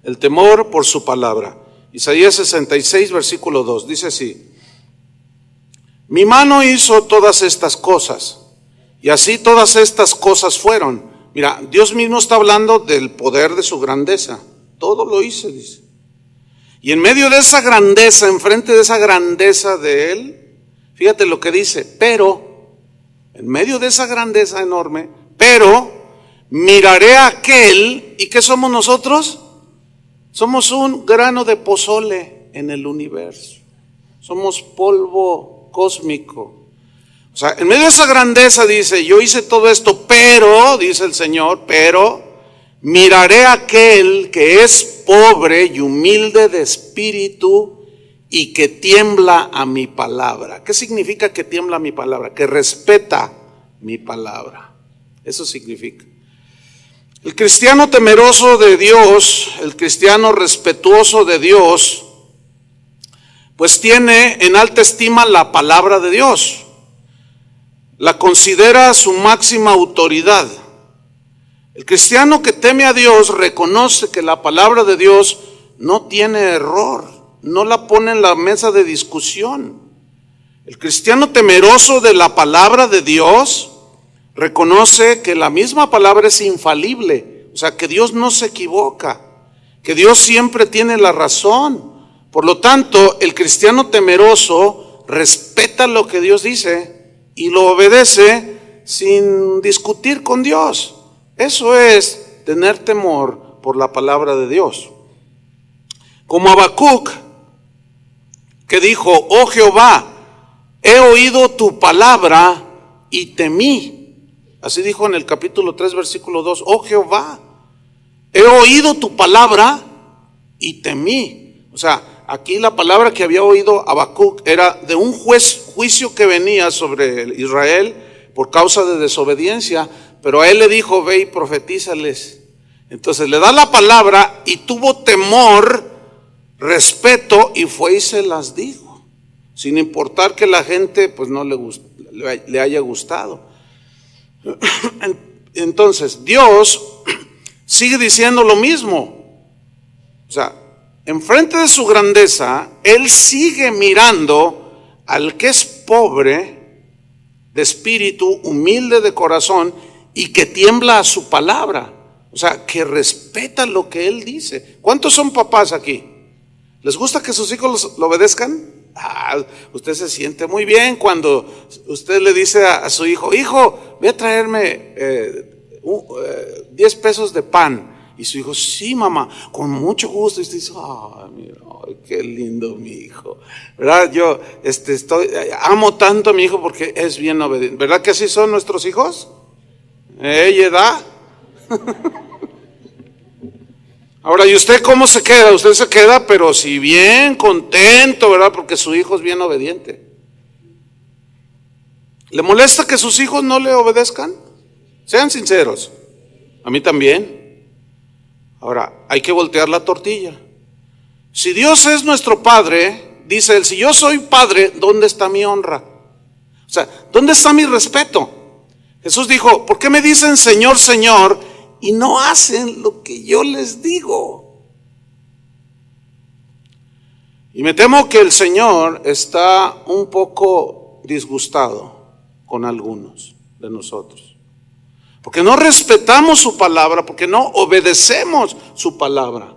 el temor por su palabra. Isaías 66, versículo 2, dice así: mi mano hizo todas estas cosas, y así todas estas cosas fueron. Mira, Dios mismo está hablando del poder de su grandeza. Todo lo hice, dice. Y en medio de esa grandeza, enfrente de esa grandeza de Él, fíjate lo que dice: pero, en medio de esa grandeza enorme, pero miraré a aquel. ¿Y qué somos nosotros? Somos un grano de pozole en el universo. Somos polvo cósmico. O sea, en medio de esa grandeza dice: yo hice todo esto, pero, dice el Señor, pero miraré a aquel que es pobre y humilde de espíritu y que tiembla a mi palabra. ¿Qué significa que tiembla a mi palabra? Que respeta mi palabra. Eso significa. El cristiano temeroso de Dios, el cristiano respetuoso de Dios, pues tiene en alta estima la palabra de Dios. La considera su máxima autoridad. El cristiano que teme a Dios reconoce que la palabra de Dios no tiene error, no la pone en la mesa de discusión. El cristiano temeroso de la palabra de Dios reconoce que la misma palabra es infalible, o sea, que Dios no se equivoca, que Dios siempre tiene la razón. Por lo tanto, el cristiano temeroso respeta lo que Dios dice y lo obedece sin discutir con Dios. Eso es tener temor por la palabra de Dios. Como Habacuc, que dijo: oh Jehová, he oído tu palabra y temí. Así dijo en el capítulo 3, versículo 2: oh Jehová, he oído tu palabra y temí. O sea, aquí la palabra que había oído Habacuc era de un juicio que venía sobre Israel por causa de desobediencia, pero a él le dijo: ve y profetízales. Entonces le da la palabra y tuvo temor, respeto, y fue y se las dijo, sin importar que la gente pues no le haya gustado. Entonces Dios sigue diciendo lo mismo. O sea, enfrente de su grandeza, Él sigue mirando al que es pobre de espíritu, humilde de corazón y que tiembla a su palabra. O sea, que respeta lo que Él dice. ¿Cuántos son papás aquí? ¿Les gusta que sus hijos lo obedezcan? Usted se siente muy bien cuando usted le dice a su hijo: hijo, ve a traerme 10 pesos de pan. Y su hijo: sí, mamá, con mucho gusto. Y usted dice: ay, mira, qué lindo mi hijo, ¿verdad? Yo amo tanto a mi hijo porque es bien obediente. ¿Verdad que así son nuestros hijos? ¿Ella da? Ahora, ¿y usted cómo se queda? Usted se queda, pero si bien contento, ¿verdad? Porque su hijo es bien obediente. ¿Le molesta que sus hijos no le obedezcan? Sean sinceros. A mí también. Ahora, hay que voltear la tortilla. Si Dios es nuestro Padre, dice Él: si yo soy Padre, ¿dónde está mi honra? O sea, ¿dónde está mi respeto? Jesús dijo: ¿por qué me dicen Señor, Señor, y no hacen lo que yo les digo? Y me temo que el Señor está un poco disgustado con algunos de nosotros, porque no respetamos su palabra, porque no obedecemos su palabra.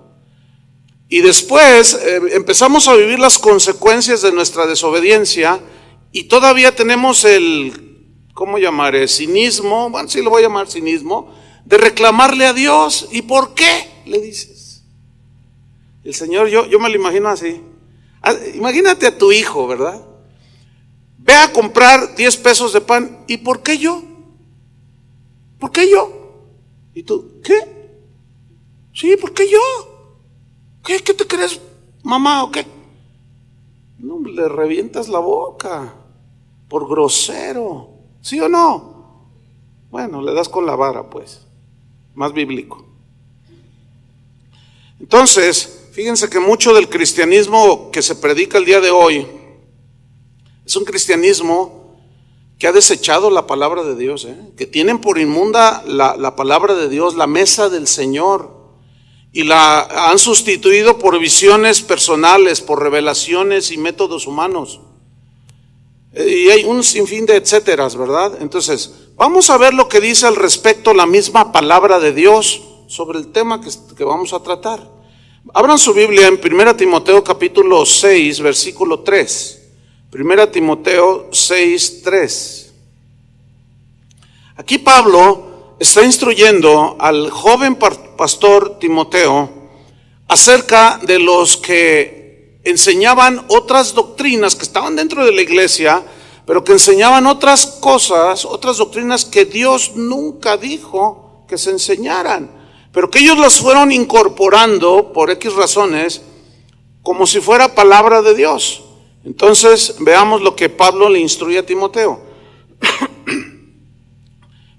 Y después empezamos a vivir las consecuencias de nuestra desobediencia y todavía tenemos el, ¿cómo llamar? El cinismo, bueno, sí lo voy a llamar cinismo, de reclamarle a Dios. ¿Y por qué? Le dices. El Señor, yo me lo imagino así. Imagínate a tu hijo, ¿verdad? Ve a comprar 10 pesos de pan. ¿Y por qué yo? ¿Por qué yo? ¿Y tú? ¿Qué? Sí, ¿por qué yo? ¿Qué te crees, mamá, o qué? No, le revientas la boca por grosero, ¿sí o no? Bueno, le das con la vara, pues, más bíblico. Entonces, fíjense que mucho del cristianismo que se predica el día de hoy es un cristianismo que ha desechado la palabra de Dios, que tienen por inmunda la palabra de Dios, la mesa del Señor. y la han sustituido por visiones personales, por revelaciones y métodos humanos. Y hay un sinfín de etcéteras, ¿verdad? Entonces, vamos a ver lo que dice al respecto la misma palabra de Dios sobre el tema que vamos a tratar. Abran su Biblia en 1 Timoteo capítulo 6, versículo 3. 1 Timoteo 6, 3. Aquí Pablo está instruyendo al joven pastor Timoteo acerca de los que enseñaban otras doctrinas que estaban dentro de la iglesia, pero que enseñaban otras cosas, otras doctrinas que Dios nunca dijo que se enseñaran, pero que ellos las fueron incorporando por X razones como si fuera palabra de Dios. Entonces veamos lo que Pablo le instruye a Timoteo.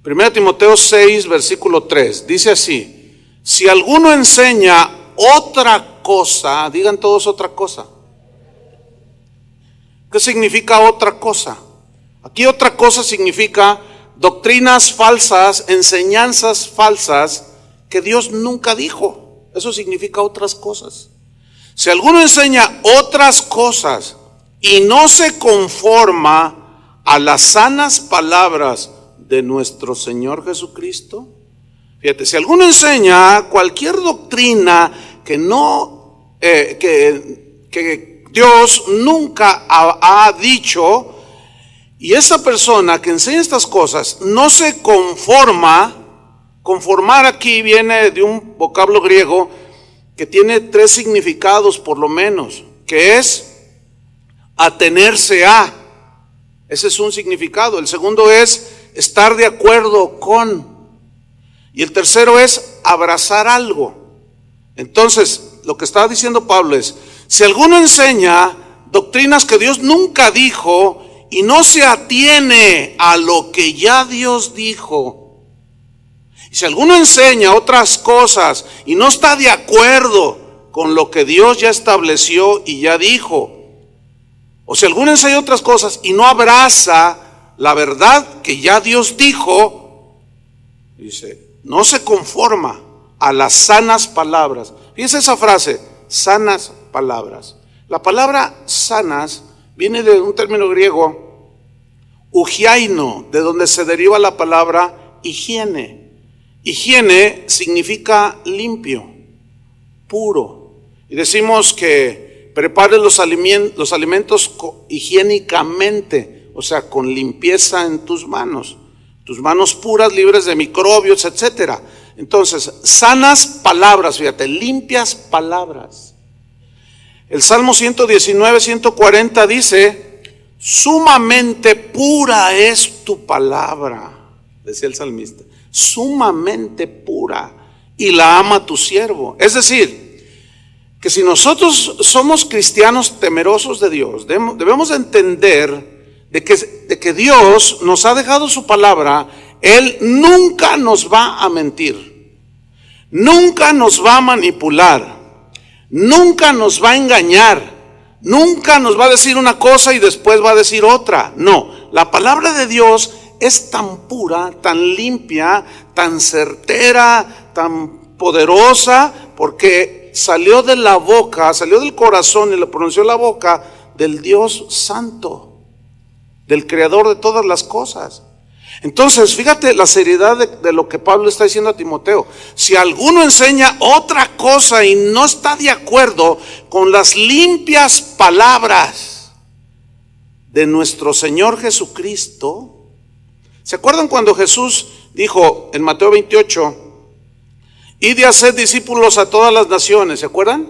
1 Timoteo 6, versículo 3, dice así: si alguno enseña otra cosa, digan todos otra cosa. ¿Qué significa otra cosa? Aquí otra cosa significa doctrinas falsas, enseñanzas falsas que Dios nunca dijo. Eso significa otras cosas. Si alguno enseña otras cosas y no se conforma a las sanas palabras de nuestro Señor Jesucristo, fíjate, si alguno enseña cualquier doctrina que no, que Dios nunca ha dicho, y esa persona que enseña estas cosas no se conforma, conformar aquí viene de un vocablo griego que tiene 3 significados por lo menos, que es atenerse a, ese es un significado. El segundo es estar de acuerdo con, y el tercero es abrazar algo. Entonces, lo que está diciendo Pablo es: si alguno enseña doctrinas que Dios nunca dijo y no se atiene a lo que ya Dios dijo, y si alguno enseña otras cosas y no está de acuerdo con lo que Dios ya estableció y ya dijo, o si alguno enseña otras cosas y no abraza la verdad que ya Dios dijo, dice, no se conforma a las sanas palabras. Fíjense esa frase, sanas palabras. La palabra sanas viene de un término griego, ugiaino, de donde se deriva la palabra higiene. Higiene significa limpio, puro. Y decimos que prepare los alimentos higiénicamente, o sea, con limpieza en tus manos puras, libres de microbios, etcétera. Entonces, sanas palabras, fíjate, limpias palabras. El Salmo 119, 140 dice: sumamente pura es tu palabra, decía el salmista, sumamente pura, y la ama tu siervo. Es decir, que si nosotros somos cristianos temerosos de Dios, debemos entender de que Dios nos ha dejado su palabra. Él nunca nos va a mentir, nunca nos va a manipular, nunca nos va a engañar, nunca nos va a decir una cosa y después va a decir otra. No, la palabra de Dios es tan pura, tan limpia, tan certera, tan poderosa, porque salió de la boca, salió del corazón y le pronunció la boca del Dios Santo, del creador de todas las cosas. Entonces, fíjate la seriedad de lo que Pablo está diciendo a Timoteo. Si alguno enseña otra cosa y no está de acuerdo con las limpias palabras de nuestro Señor Jesucristo. ¿Se acuerdan cuando Jesús dijo en Mateo 28, id y haced discípulos a todas las naciones? ¿Se acuerdan?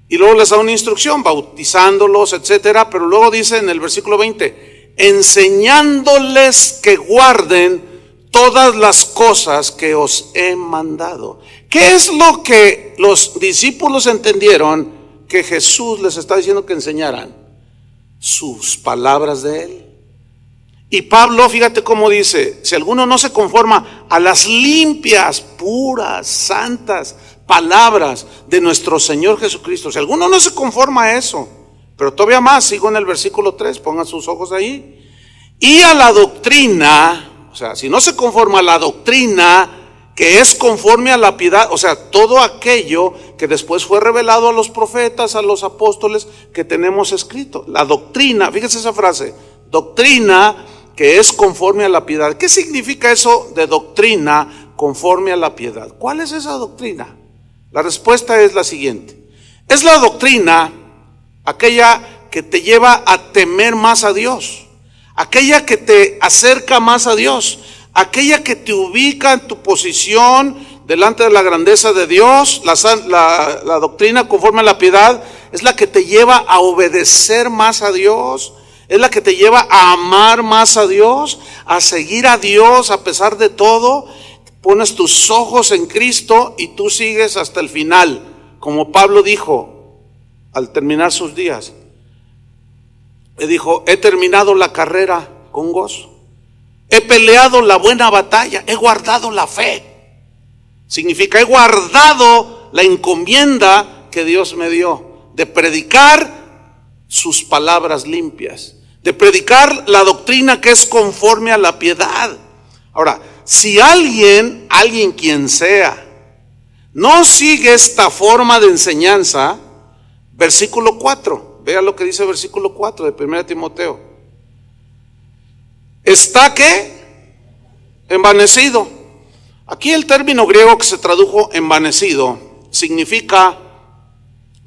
Y luego les da una instrucción, bautizándolos, etcétera. Pero luego dice en el versículo 20, enseñándoles que guarden todas las cosas que os he mandado. ¿Qué es lo que los discípulos entendieron que Jesús les está diciendo que enseñaran? Sus palabras de Él. Y Pablo, fíjate cómo dice: si alguno no se conforma a las limpias, puras, santas palabras de nuestro Señor Jesucristo, si alguno no se conforma a eso, pero todavía más, sigo en el versículo 3, pongan sus ojos ahí, y a la doctrina, o sea, si no se conforma a la doctrina que es conforme a la piedad, o sea, todo aquello que después fue revelado a los profetas, a los apóstoles, que tenemos escrito. La doctrina, fíjese esa frase, doctrina que es conforme a la piedad. ¿Qué significa eso de doctrina conforme a la piedad? ¿Cuál es esa doctrina? La respuesta es la siguiente. Es la doctrina aquella que te lleva a temer más a Dios, aquella que te acerca más a Dios, aquella que te ubica en tu posición delante de la grandeza de Dios. La doctrina conforme a la piedad es la que te lleva a obedecer más a Dios, es la que te lleva a amar más a Dios, a seguir a Dios a pesar de todo. Pones tus ojos en Cristo y tú sigues hasta el final, como Pablo dijo al terminar sus días. Le dijo: he terminado la carrera con gozo, he peleado la buena batalla, he guardado la fe. Significa, he guardado la encomienda que Dios me dio de predicar sus palabras limpias, de predicar la doctrina que es conforme a la piedad. Ahora, si alguien quien sea, no sigue esta forma de enseñanza, versículo 4, vea lo que dice el versículo 4 de 1 Timoteo. ¿Está qué? Envanecido. Aquí el término griego que se tradujo envanecido significa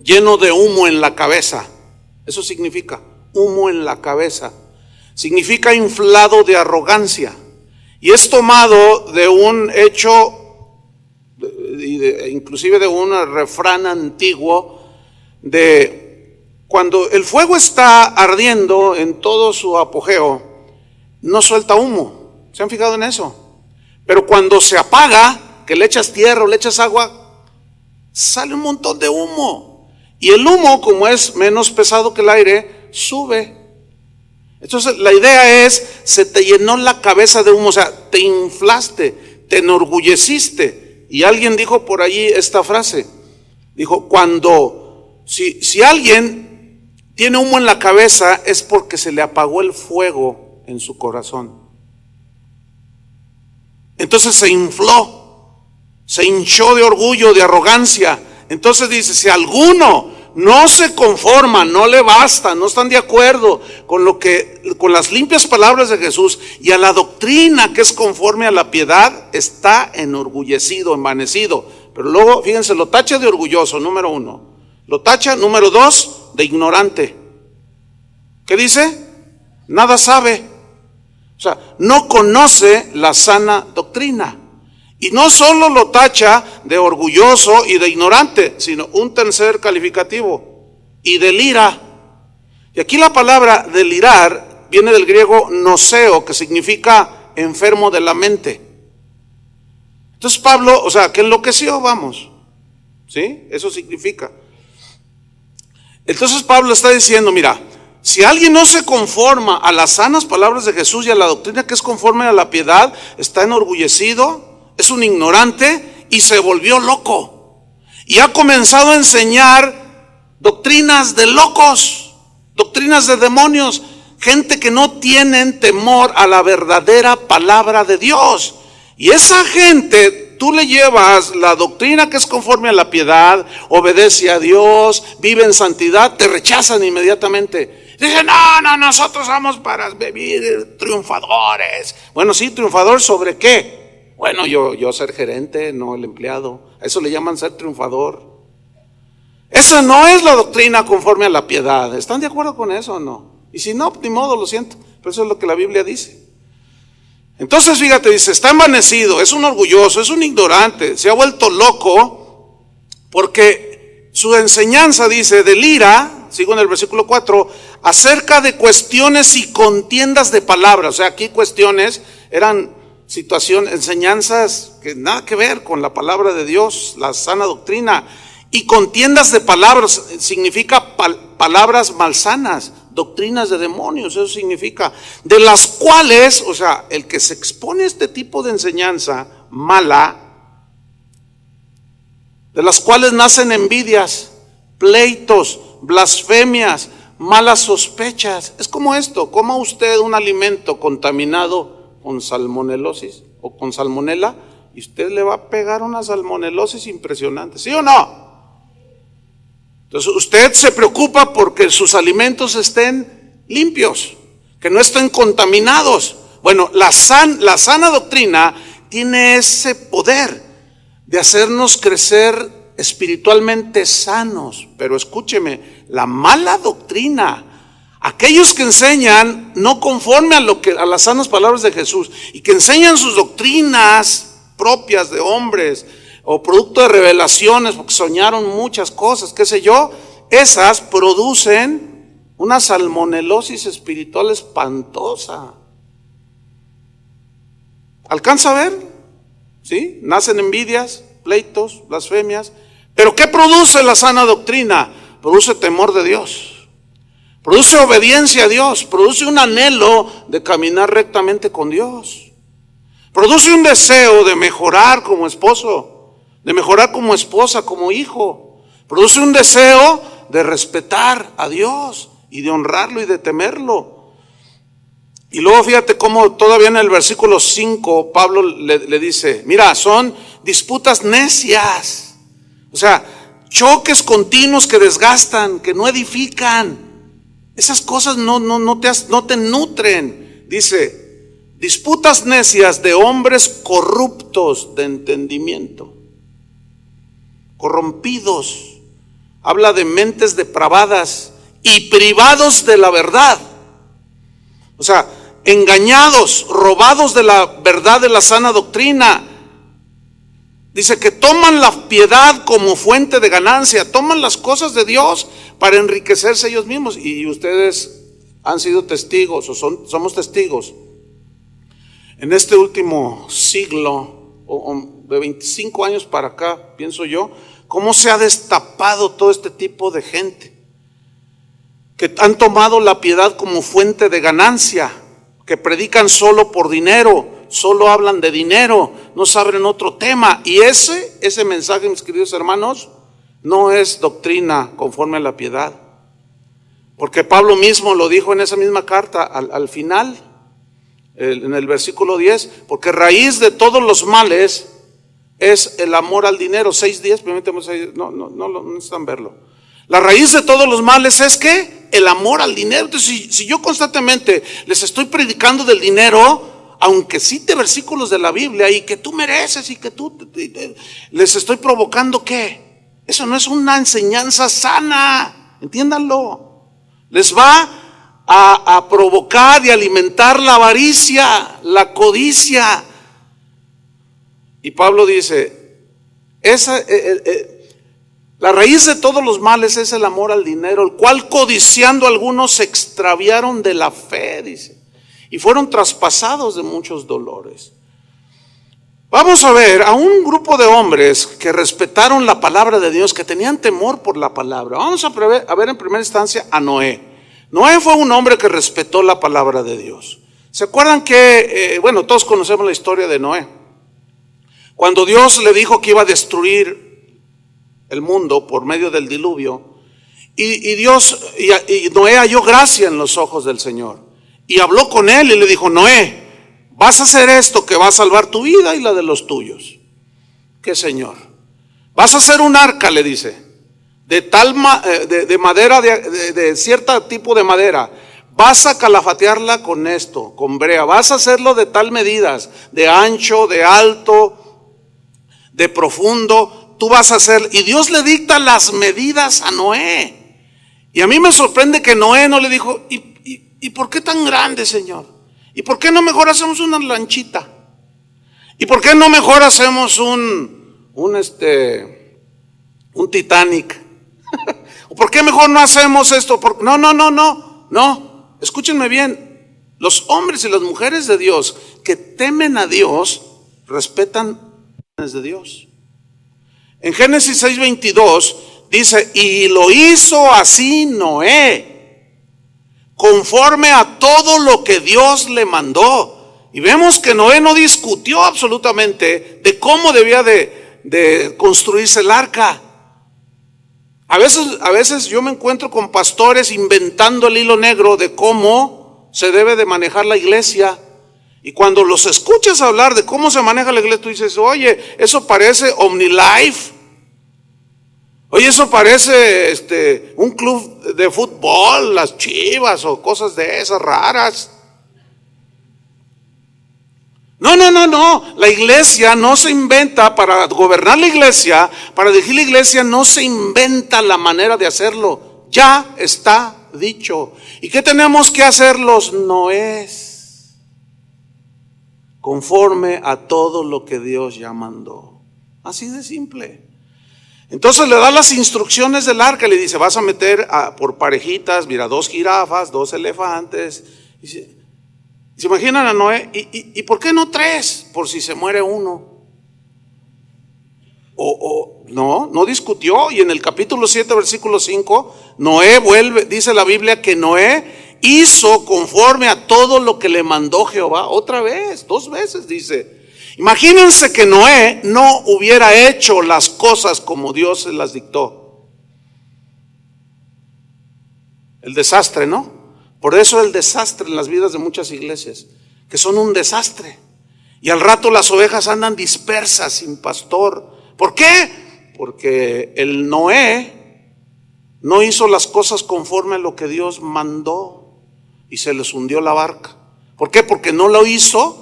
lleno de humo en la cabeza. Eso significa humo en la cabeza. Significa inflado de arrogancia. Y es tomado de un hecho, inclusive de un refrán antiguo, de cuando el fuego está ardiendo en todo su apogeo, no suelta humo. ¿Se han fijado en eso? Pero cuando se apaga, que le echas tierra o le echas agua, sale un montón de humo. Y el humo, como es menos pesado que el aire, sube. Entonces la idea es, se te llenó la cabeza de humo, o sea, te inflaste, te enorgulleciste. Y alguien dijo por allí esta frase, dijo: si alguien tiene humo en la cabeza, es porque se le apagó el fuego en su corazón. Entonces se infló, se hinchó de orgullo, de arrogancia. Entonces dice, si alguno no se conforma, no le basta, no están de acuerdo con las limpias palabras de Jesús y a la doctrina que es conforme a la piedad, está enorgullecido, envanecido. Pero luego, fíjense, lo tacha de orgulloso, número 1. Lo tacha, número 2, de ignorante. ¿Qué dice? Nada sabe. O sea, no conoce la sana doctrina. Y no solo lo tacha de orgulloso y de ignorante, sino un tercer calificativo, y delira. Y aquí la palabra delirar viene del griego noseo, que significa enfermo de la mente. Entonces Pablo, o sea, que enloqueció, vamos. ¿Sí? Eso significa. Entonces Pablo está diciendo, mira, si alguien no se conforma a las sanas palabras de Jesús y a la doctrina que es conforme a la piedad, está enorgullecido, es un ignorante y se volvió loco. Y ha comenzado a enseñar doctrinas de locos, doctrinas de demonios, gente que no tienen temor a la verdadera palabra de Dios. Y esa gente, tú le llevas la doctrina que es conforme a la piedad, obedece a Dios, vive en santidad, te rechazan inmediatamente. Dicen, no, nosotros somos para vivir triunfadores. Bueno, sí, triunfador ¿sobre qué? Bueno, yo ser gerente, no el empleado. A eso le llaman ser triunfador. Esa no es la doctrina conforme a la piedad. ¿Están de acuerdo con eso o no? Y si no, ni modo, lo siento. Pero eso es lo que la Biblia dice. Entonces, fíjate, dice, está envanecido, es un orgulloso, es un ignorante, se ha vuelto loco, porque su enseñanza, dice, delira, sigo en el versículo 4, acerca de cuestiones y contiendas de palabras. O sea, aquí cuestiones eran situaciones, enseñanzas que nada que ver con la palabra de Dios, la sana doctrina. Y contiendas de palabras significa palabras malsanas, doctrinas de demonios, eso significa, de las cuales, o sea, el que se expone a este tipo de enseñanza mala, de las cuales nacen envidias, pleitos, blasfemias, malas sospechas. Es como esto: coma usted un alimento contaminado con salmonelosis o con salmonela y usted le va a pegar una salmonelosis impresionante, ¿sí o no? Entonces usted se preocupa porque sus alimentos estén limpios, que no estén contaminados. Bueno, la sana doctrina tiene ese poder de hacernos crecer espiritualmente sanos. Pero escúcheme, la mala doctrina, aquellos que enseñan no conforme a las sanas palabras de Jesús y que enseñan sus doctrinas propias de hombres o producto de revelaciones porque soñaron muchas cosas, qué sé yo, esas producen una salmonelosis espiritual espantosa. ¿Alcanza a ver? ¿Sí? Nacen envidias, pleitos, blasfemias. ¿Pero qué produce la sana doctrina? Produce temor de Dios, produce obediencia a Dios, produce un anhelo de caminar rectamente con Dios, produce un deseo de mejorar como esposo, de mejorar como esposa, como hijo, produce un deseo de respetar a Dios y de honrarlo y de temerlo. Y luego fíjate cómo todavía en el versículo 5 Pablo le dice, mira, son disputas necias, o sea, choques continuos que desgastan, que no edifican. Esas cosas no te nutren. Dice, disputas necias de hombres corruptos de entendimiento, corrompidos. Habla de mentes depravadas y privados de la verdad. O sea, engañados, robados de la verdad de la sana doctrina. Dice que toman la piedad como fuente de ganancia, toman las cosas de Dios para enriquecerse ellos mismos. Y ustedes han sido testigos o somos testigos. En este último siglo, o de 25 años para acá, pienso yo, cómo se ha destapado todo este tipo de gente que han tomado la piedad como fuente de ganancia, que predican solo por dinero, solo hablan de dinero, no saben otro tema. Y ese mensaje, mis queridos hermanos, no es doctrina conforme a la piedad. Porque Pablo mismo lo dijo en esa misma carta, al final, en el versículo 10, porque raíz de todos los males es el amor al dinero. 6:10, permítame, no necesitan verlo. La raíz de todos los males es ¿qué? El amor al dinero. Entonces, si yo constantemente les estoy predicando del dinero, aunque cite versículos de la Biblia y que tú mereces y que tú les estoy provocando ¿qué? Eso no es una enseñanza sana, entiéndanlo. Les va a provocar y alimentar la avaricia, la codicia. Y Pablo dice, la raíz de todos los males es el amor al dinero, el cual codiciando algunos se extraviaron de la fe, dice, y fueron traspasados de muchos dolores. Vamos a ver a un grupo de hombres que respetaron la palabra de Dios, que tenían temor por la palabra. Vamos a ver en primera instancia a Noé. Noé fue un hombre que respetó la palabra de Dios. ¿Se acuerdan que, todos conocemos la historia de Noé? Cuando Dios le dijo que iba a destruir el mundo por medio del diluvio, y Noé halló gracia en los ojos del Señor, y habló con él y le dijo, Noé, vas a hacer esto que va a salvar tu vida y la de los tuyos. ¿Qué, Señor? Vas a hacer un arca, le dice, de madera, de cierto tipo de madera. Vas a calafatearla con esto, con brea. Vas a hacerlo de tal medidas, de ancho, de alto, de profundo. Tú vas a hacer, y Dios le dicta las medidas a Noé. Y a mí me sorprende que Noé no le dijo, ¿y por qué tan grande, Señor? ¿Y por qué no mejor hacemos una lanchita? ¿Y por qué no mejor hacemos un Titanic? ¿O por qué mejor no hacemos esto? No, escúchenme bien. Los hombres y las mujeres de Dios que temen a Dios, respetan las de Dios. En Génesis 6:22 dice, y lo hizo así Noé, conforme a todo lo que Dios le mandó. Y vemos que Noé no discutió absolutamente de cómo debía de construirse el arca. A veces yo me encuentro con pastores inventando el hilo negro de cómo se debe de manejar la iglesia. Y cuando los escuchas hablar de cómo se maneja la iglesia, tú dices, oye, eso parece OmniLife. Oye, eso parece un club de fútbol, las Chivas o cosas de esas raras. No. La iglesia no se inventa para gobernar la iglesia, para dirigir la iglesia, no se inventa la manera de hacerlo. Ya está dicho. ¿Y qué tenemos que hacer los Noés? Conforme a todo lo que Dios ya mandó. Así de simple. Entonces le da las instrucciones del arca, le dice, vas a meter por parejitas, mira, 2 jirafas, 2 elefantes. ¿Se imaginan a Noé? ¿Y por qué no 3? Por si se muere uno. No discutió. Y en el capítulo 7, versículo 5, Noé vuelve, dice la Biblia que Noé hizo conforme a todo lo que le mandó Jehová. Otra vez, 2 veces dice. Imagínense que Noé no hubiera hecho las cosas como Dios se las dictó. El desastre, ¿no? Por eso el desastre en las vidas de muchas iglesias, que son un desastre. Y al rato las ovejas andan dispersas, sin pastor. ¿Por qué? Porque el Noé no hizo las cosas conforme a lo que Dios mandó y se les hundió la barca. ¿Por qué? Porque no lo hizo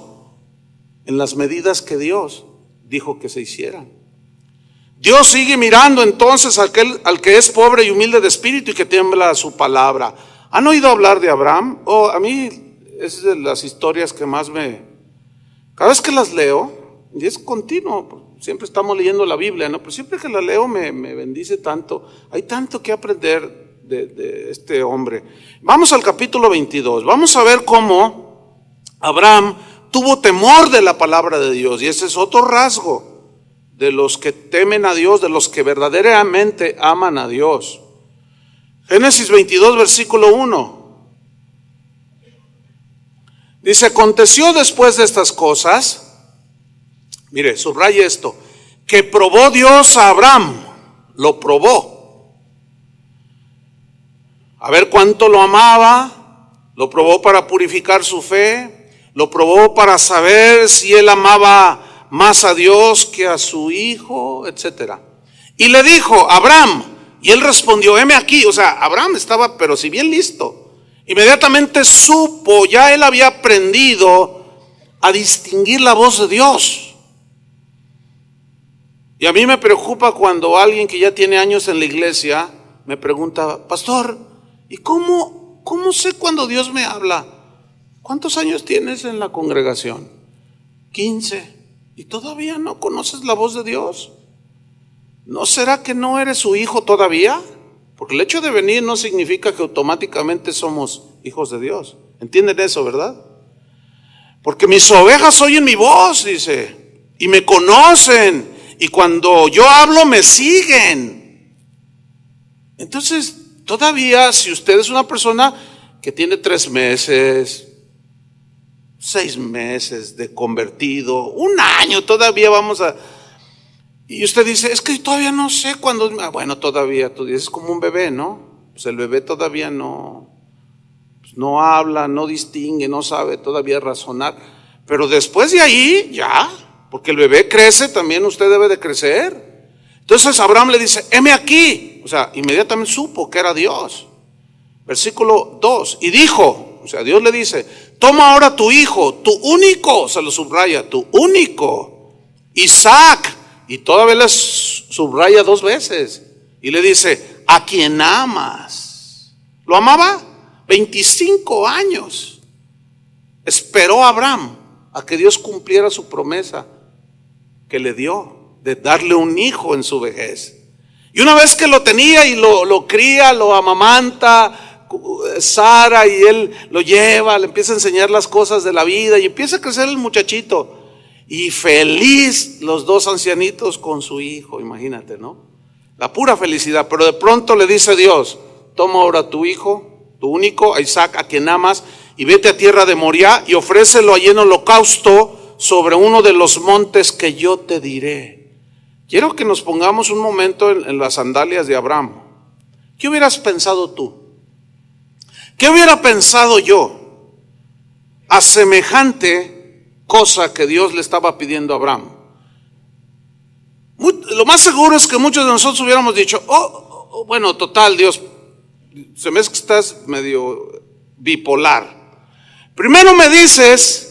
en las medidas que Dios dijo que se hicieran. Dios sigue mirando entonces al que es pobre y humilde de espíritu y que tiembla a su palabra. ¿Han oído hablar de Abraham? A mí es de las historias que más cada vez que las leo, y es continuo, siempre estamos leyendo la Biblia, ¿no? Pero siempre que la leo me bendice tanto. Hay tanto que aprender de este hombre. Vamos al capítulo 22. Vamos a ver cómo Abraham tuvo temor de la palabra de Dios. Y ese es otro rasgo de los que temen a Dios, de los que verdaderamente aman a Dios. Génesis 22, versículo 1. Dice, aconteció después de estas cosas, mire, subraye esto, que probó Dios a Abraham, lo probó. A ver cuánto lo amaba, lo probó para purificar su fe, lo probó para saber si él amaba más a Dios que a su hijo, etcétera. Y le dijo, Abraham, y él respondió, heme aquí. O sea, Abraham estaba, pero si bien listo. Inmediatamente supo, ya él había aprendido a distinguir la voz de Dios. Y a mí me preocupa cuando alguien que ya tiene años en la iglesia me pregunta, pastor, ¿y cómo sé cuando Dios me habla? ¿Cuántos años tienes en la congregación? 15. ¿Y todavía no conoces la voz de Dios? ¿No será que no eres su hijo todavía? Porque el hecho de venir no significa que automáticamente somos hijos de Dios. ¿Entienden eso, verdad? Porque mis ovejas oyen mi voz, dice, y me conocen, y cuando yo hablo me siguen. Entonces, todavía si usted es una persona que tiene 3 meses, 6 meses de convertido, 1 año, todavía vamos a... Y usted dice, es que todavía no sé cuándo. Bueno, todavía, tú dices, es como un bebé, ¿no? Pues el bebé todavía no habla, no distingue, no sabe todavía razonar. Pero después de ahí, ya, porque el bebé crece, también usted debe de crecer. Entonces Abraham le dice, heme aquí. O sea, inmediatamente supo que era Dios. Versículo 2, y dijo, o sea, Dios le dice, toma ahora tu hijo, tu único, se lo subraya, tu único, Isaac. Y todavía le subraya 2 veces. Y le dice, a quien amas. ¿Lo amaba? 25 años. Esperó Abraham a que Dios cumpliera su promesa que le dio de darle un hijo en su vejez. Y una vez que lo tenía y lo cría, lo amamanta Sara, y él lo lleva, le empieza a enseñar las cosas de la vida y empieza a crecer el muchachito. Y feliz los 2 ancianitos con su hijo, imagínate, ¿no? La pura felicidad. Pero de pronto le dice Dios, toma ahora tu hijo, tu único, a Isaac, a quien amas, y vete a tierra de Moriah y ofrécelo allí en holocausto sobre uno de los montes que yo te diré. Quiero que nos pongamos un momento en las sandalias de Abraham. ¿Qué hubieras pensado tú? ¿Qué hubiera pensado yo? A semejante cosa que Dios le estaba pidiendo a Abraham. Lo más seguro es que muchos de nosotros hubiéramos dicho, bueno, total, Dios, se me hace que estás medio bipolar. Primero me dices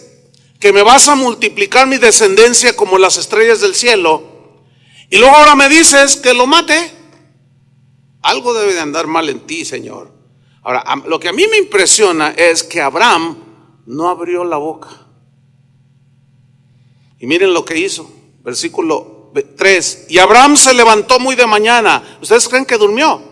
que me vas a multiplicar mi descendencia como las estrellas del cielo, y luego ahora me dices que lo mate. Algo debe de andar mal en ti, Señor. Ahora, lo que a mí me impresiona es que Abraham no abrió la boca. Y miren lo que hizo, versículo 3. Y Abraham se levantó muy de mañana. ¿Ustedes creen que durmió?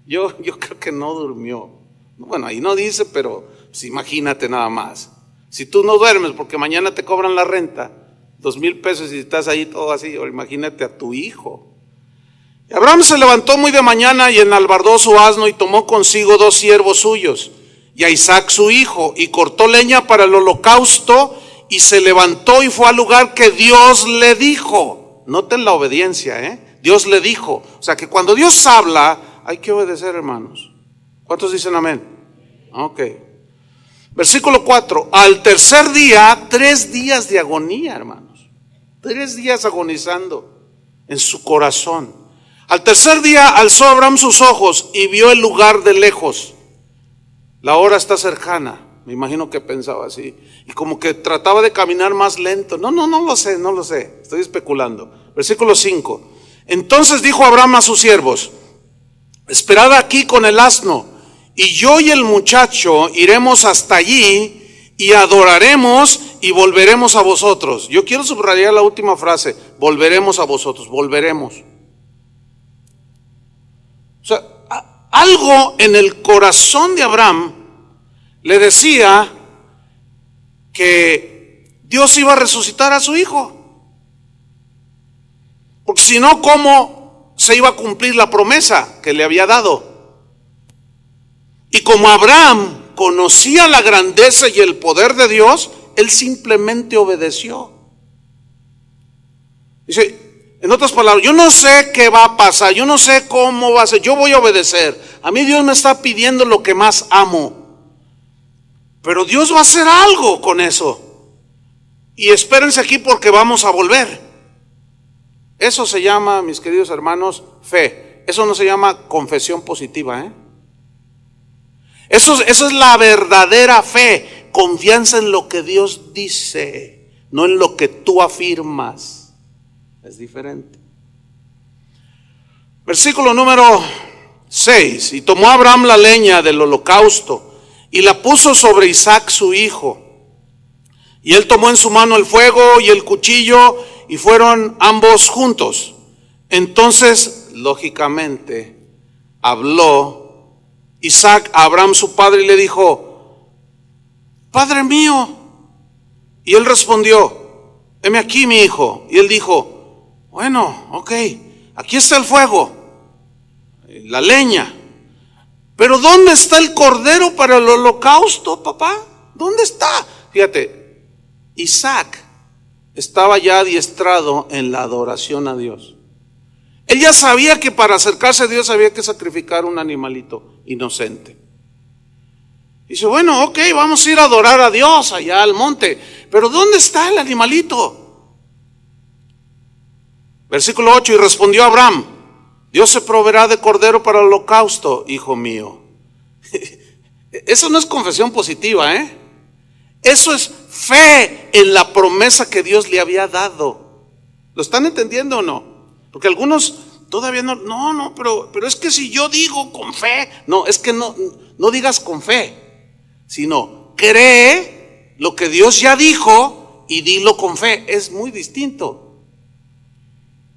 Yo creo que no durmió. Bueno, ahí no dice, pero pues imagínate nada más. Si tú no duermes porque mañana te cobran la renta, 2,000 pesos, y estás ahí todo así, o imagínate a tu hijo. Y Abraham se levantó muy de mañana y enalbardó su asno y tomó consigo 2 siervos suyos y a Isaac su hijo, y cortó leña para el holocausto, y se levantó y fue al lugar que Dios le dijo. Noten la obediencia, Dios le dijo. O sea que cuando Dios habla, hay que obedecer, hermanos. ¿Cuántos dicen amén? Ok. Versículo 4. Al tercer día, 3 días de agonía, hermanos. 3 días agonizando en su corazón. Al tercer día alzó Abraham sus ojos y vio el lugar de lejos. La hora está cercana. Me imagino que pensaba así. Y como que trataba de caminar más lento. No lo sé. Estoy especulando. Versículo 5. Entonces dijo Abraham a sus siervos: esperad aquí con el asno, y yo y el muchacho iremos hasta allí y adoraremos y volveremos a vosotros. Yo quiero subrayar la última frase: volveremos a vosotros, volveremos. O sea, algo en el corazón de Abraham le decía que Dios iba a resucitar a su hijo. Porque si no, ¿cómo se iba a cumplir la promesa que le había dado? Y como Abraham conocía la grandeza y el poder de Dios, él simplemente obedeció. Dice, en otras palabras, yo no sé qué va a pasar, yo no sé cómo va a ser, yo voy a obedecer. A mí Dios me está pidiendo lo que más amo, pero Dios va a hacer algo con eso. Y espérense aquí porque vamos a volver. Eso se llama, mis queridos hermanos, fe. Eso no se llama confesión positiva, Eso es la verdadera fe, confianza en lo que Dios dice, no en lo que tú afirmas. Es diferente. Versículo número 6. Y tomó Abraham la leña del holocausto y la puso sobre Isaac su hijo. Y él tomó en su mano el fuego y el cuchillo, y fueron ambos juntos. Entonces, lógicamente, habló Isaac a Abraham su padre y le dijo: Padre mío. Y él respondió: heme aquí, mi hijo. Y él dijo: bueno, ok, aquí está el fuego, la leña, pero ¿dónde está el cordero para el holocausto, papá? ¿Dónde está? Fíjate, Isaac estaba ya adiestrado en la adoración a Dios. Él ya sabía que para acercarse a Dios había que sacrificar un animalito inocente. Dice: bueno, ok, vamos a ir a adorar a Dios allá al monte, pero ¿dónde está el animalito? Versículo 8. Y respondió Abraham: Dios se proveerá de cordero para el holocausto, hijo mío. Eso no es confesión positiva, Eso es fe en la promesa que Dios le había dado. ¿Lo están entendiendo o no? Porque algunos todavía no, pero es que si yo digo con fe, no, es que no digas con fe, sino cree lo que Dios ya dijo y dilo con fe. Es muy distinto.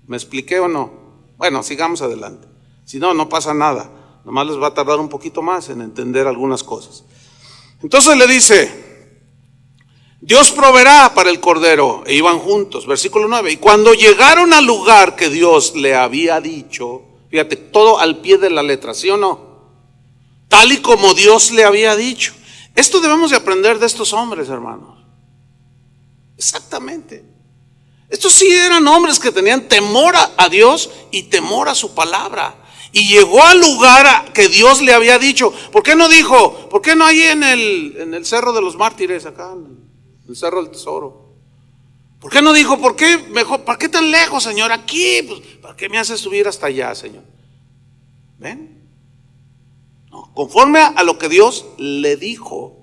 ¿Me expliqué o no? Bueno, sigamos adelante. Si no, no pasa nada. Nomás les va a tardar un poquito más en entender algunas cosas. Entonces le dice: Dios proveerá para el cordero. E iban juntos. Versículo 9. Y cuando llegaron al lugar que Dios le había dicho, fíjate, todo al pie de la letra, ¿sí o no? Tal y como Dios le había dicho. Esto debemos de aprender de estos hombres, hermanos. Exactamente. Estos sí eran hombres que tenían temor a Dios y temor a su palabra. Y llegó al lugar que Dios le había dicho. ¿Por qué no dijo? ¿Por qué no ahí en el Cerro de los Mártires acá? el cerro del tesoro. ¿Por qué no dijo, por qué mejor, para qué tan lejos, Señor? Aquí, pues, ¿para qué me hace subir hasta allá, Señor? ¿Ven? No, conforme a lo que Dios le dijo.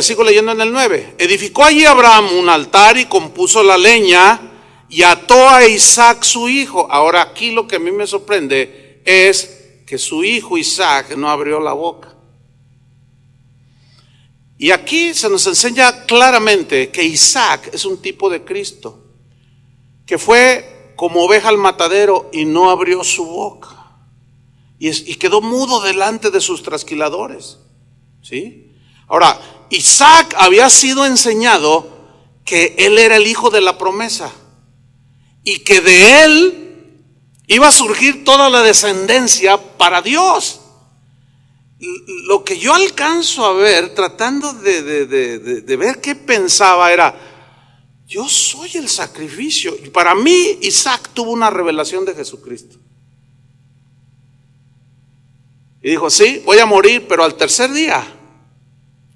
Sigo leyendo en el 9. Edificó allí Abraham un altar y compuso la leña y ató a Isaac su hijo. Ahora aquí lo que a mí me sorprende es que su hijo Isaac no abrió la boca. Y aquí se nos enseña claramente que Isaac es un tipo de Cristo, que fue como oveja al matadero y no abrió su boca. Y quedó mudo delante de sus trasquiladores. ¿Sí? Ahora, Isaac había sido enseñado que él era el hijo de la promesa y que de él iba a surgir toda la descendencia para Dios. Lo que yo alcanzo a ver, tratando de ver qué pensaba, era: yo soy el sacrificio. Y para mí, Isaac tuvo una revelación de Jesucristo. Y dijo: sí, voy a morir, pero al tercer día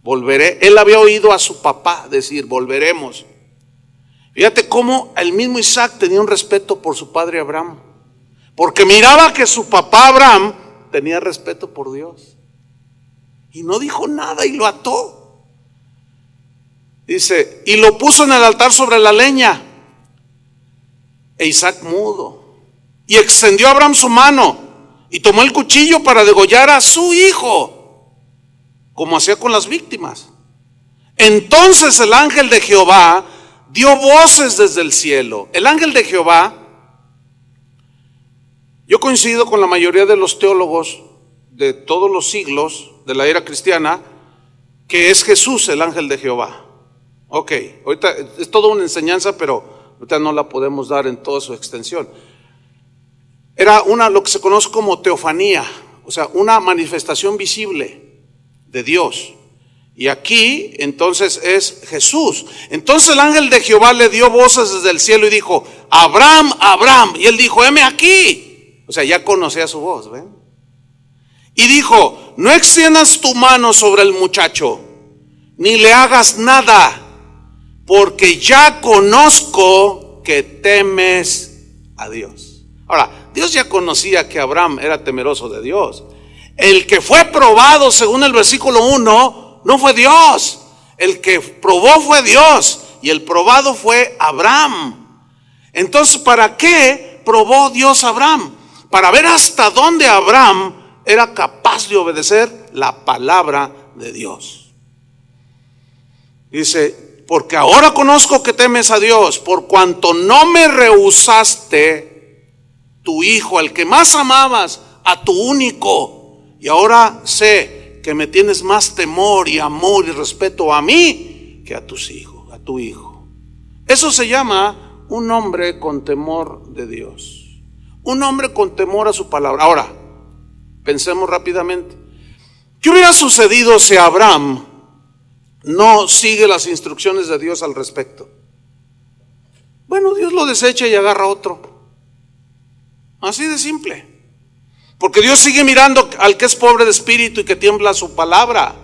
volveré. Él había oído a su papá decir: volveremos. Fíjate cómo el mismo Isaac tenía un respeto por su padre Abraham, porque miraba que su papá Abraham tenía respeto por Dios. Y no dijo nada y lo ató. Dice: y lo puso en el altar sobre la leña. E Isaac mudo. Y extendió a Abraham su mano y tomó el cuchillo para degollar a su hijo, como hacía con las víctimas. Entonces el ángel de Jehová dio voces desde el cielo. El ángel de Jehová, yo coincido con la mayoría de los teólogos de todos los siglos de la era cristiana, que es Jesús el ángel de Jehová. Ok, ahorita es toda una enseñanza, pero ahorita no la podemos dar en toda su extensión. Era lo que se conoce como teofanía, o sea, una manifestación visible de Dios. Y aquí entonces es Jesús. Entonces el ángel de Jehová le dio voces desde el cielo y dijo: Abraham, Abraham. Y él dijo: heme aquí. O sea, ya conocía su voz, ¿ven? Y dijo: no extiendas tu mano sobre el muchacho, ni le hagas nada, porque ya conozco que temes a Dios. Ahora, Dios ya conocía que Abraham era temeroso de Dios. El que fue probado, según el versículo 1, no fue Dios. El que probó fue Dios, y el probado fue Abraham. Entonces, ¿para qué probó Dios a Abraham? Para ver hasta dónde Abraham era capaz de obedecer la palabra de Dios. Dice: porque ahora conozco que temes a Dios, por cuanto no me rehusaste tu hijo, al que más amabas, a tu único. Y ahora sé que me tienes más temor y amor y respeto a mí que a tus hijos, a tu hijo. Eso se llama un hombre con temor de Dios, un hombre con temor a su palabra. Ahora, pensemos rápidamente. ¿Qué hubiera sucedido si Abraham no sigue las instrucciones de Dios al respecto? Bueno, Dios lo desecha y agarra otro. Así de simple. Porque Dios sigue mirando al que es pobre de espíritu y que tiembla su palabra.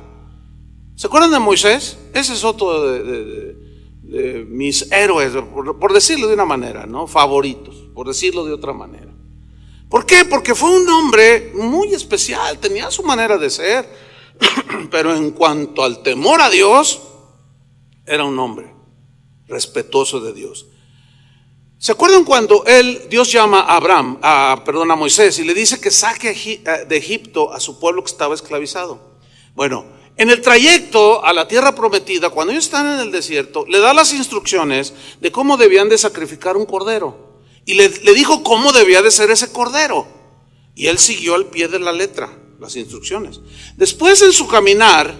¿Se acuerdan de Moisés? Ese es otro de mis héroes, por decirlo de una manera, ¿no? Favoritos, por decirlo de otra manera. ¿Por qué? Porque fue un hombre muy especial, tenía su manera de ser, pero en cuanto al temor a Dios, era un hombre respetuoso de Dios. ¿Se acuerdan cuando Dios llama a Moisés y le dice que saque de Egipto a su pueblo que estaba esclavizado? Bueno, en el trayecto a la tierra prometida, cuando ellos están en el desierto, le da las instrucciones de cómo debían de sacrificar un cordero. Y le dijo cómo debía de ser ese cordero. Y él siguió al pie de la letra las instrucciones. Después, en su caminar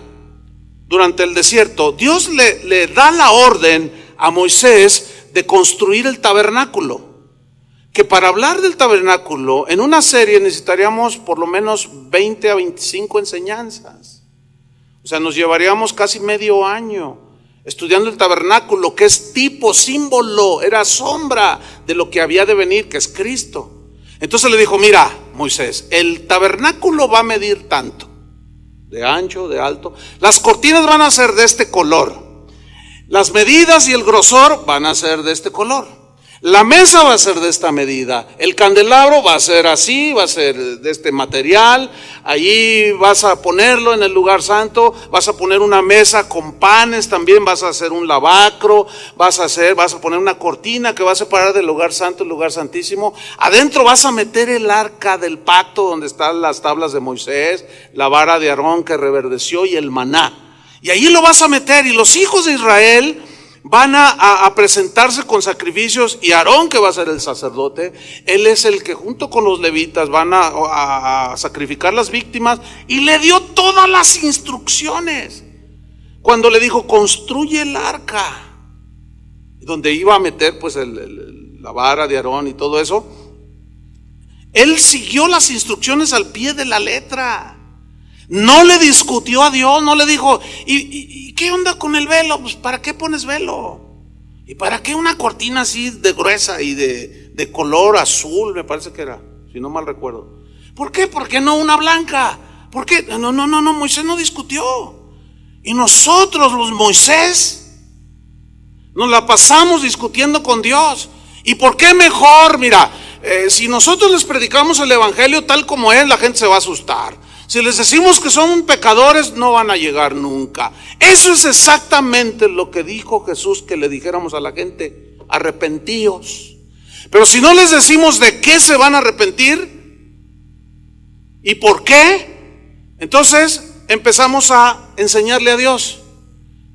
durante el desierto, Dios le da la orden a Moisés de construir el tabernáculo. Que para hablar del tabernáculo, en una serie necesitaríamos por lo menos 20 a 25 enseñanzas. O sea, nos llevaríamos casi medio año estudiando el tabernáculo, que es tipo, símbolo, era sombra de lo que había de venir, que es Cristo. Entonces le dijo: mira, Moisés, el tabernáculo va a medir tanto. de ancho, de alto. Las cortinas van a ser de este color. Las medidas y el grosor van a ser de este color. La mesa va a ser de esta medida. El candelabro va a ser así, va a ser de este material. Allí vas a ponerlo en el lugar santo. Vas a poner una mesa con panes también. Vas a hacer un lavacro. Vas a poner una cortina que va a separar del lugar santo el lugar santísimo. Adentro vas a meter el arca del pacto donde están las tablas de Moisés, la vara de Aarón que reverdeció y el maná. Y allí lo vas a meter, y los hijos de Israel van a presentarse con sacrificios, y Aarón, que va a ser el sacerdote, él es el que junto con los levitas van a sacrificar las víctimas, y le dio todas las instrucciones. Cuando le dijo, construye el arca, donde iba a meter pues la vara de Aarón y todo eso, él siguió las instrucciones al pie de la letra. No le discutió a Dios, no le dijo, ¿y qué onda con el velo? Pues ¿para qué pones velo? ¿Y para qué una cortina así de gruesa y de color azul? Me parece que era, si no mal recuerdo. ¿Por qué? ¿Por qué no una blanca? ¿Por qué? No, Moisés no discutió. Y nosotros, los Moisés, nos la pasamos discutiendo con Dios. ¿Y por qué mejor? Mira, si nosotros les predicamos el evangelio tal como es, la gente se va a asustar. Si les decimos que son pecadores, no van a llegar nunca. Eso es exactamente lo que dijo Jesús, que le dijéramos a la gente: arrepentíos. Pero si no les decimos de qué se van a arrepentir y por qué, entonces empezamos a enseñarle a Dios.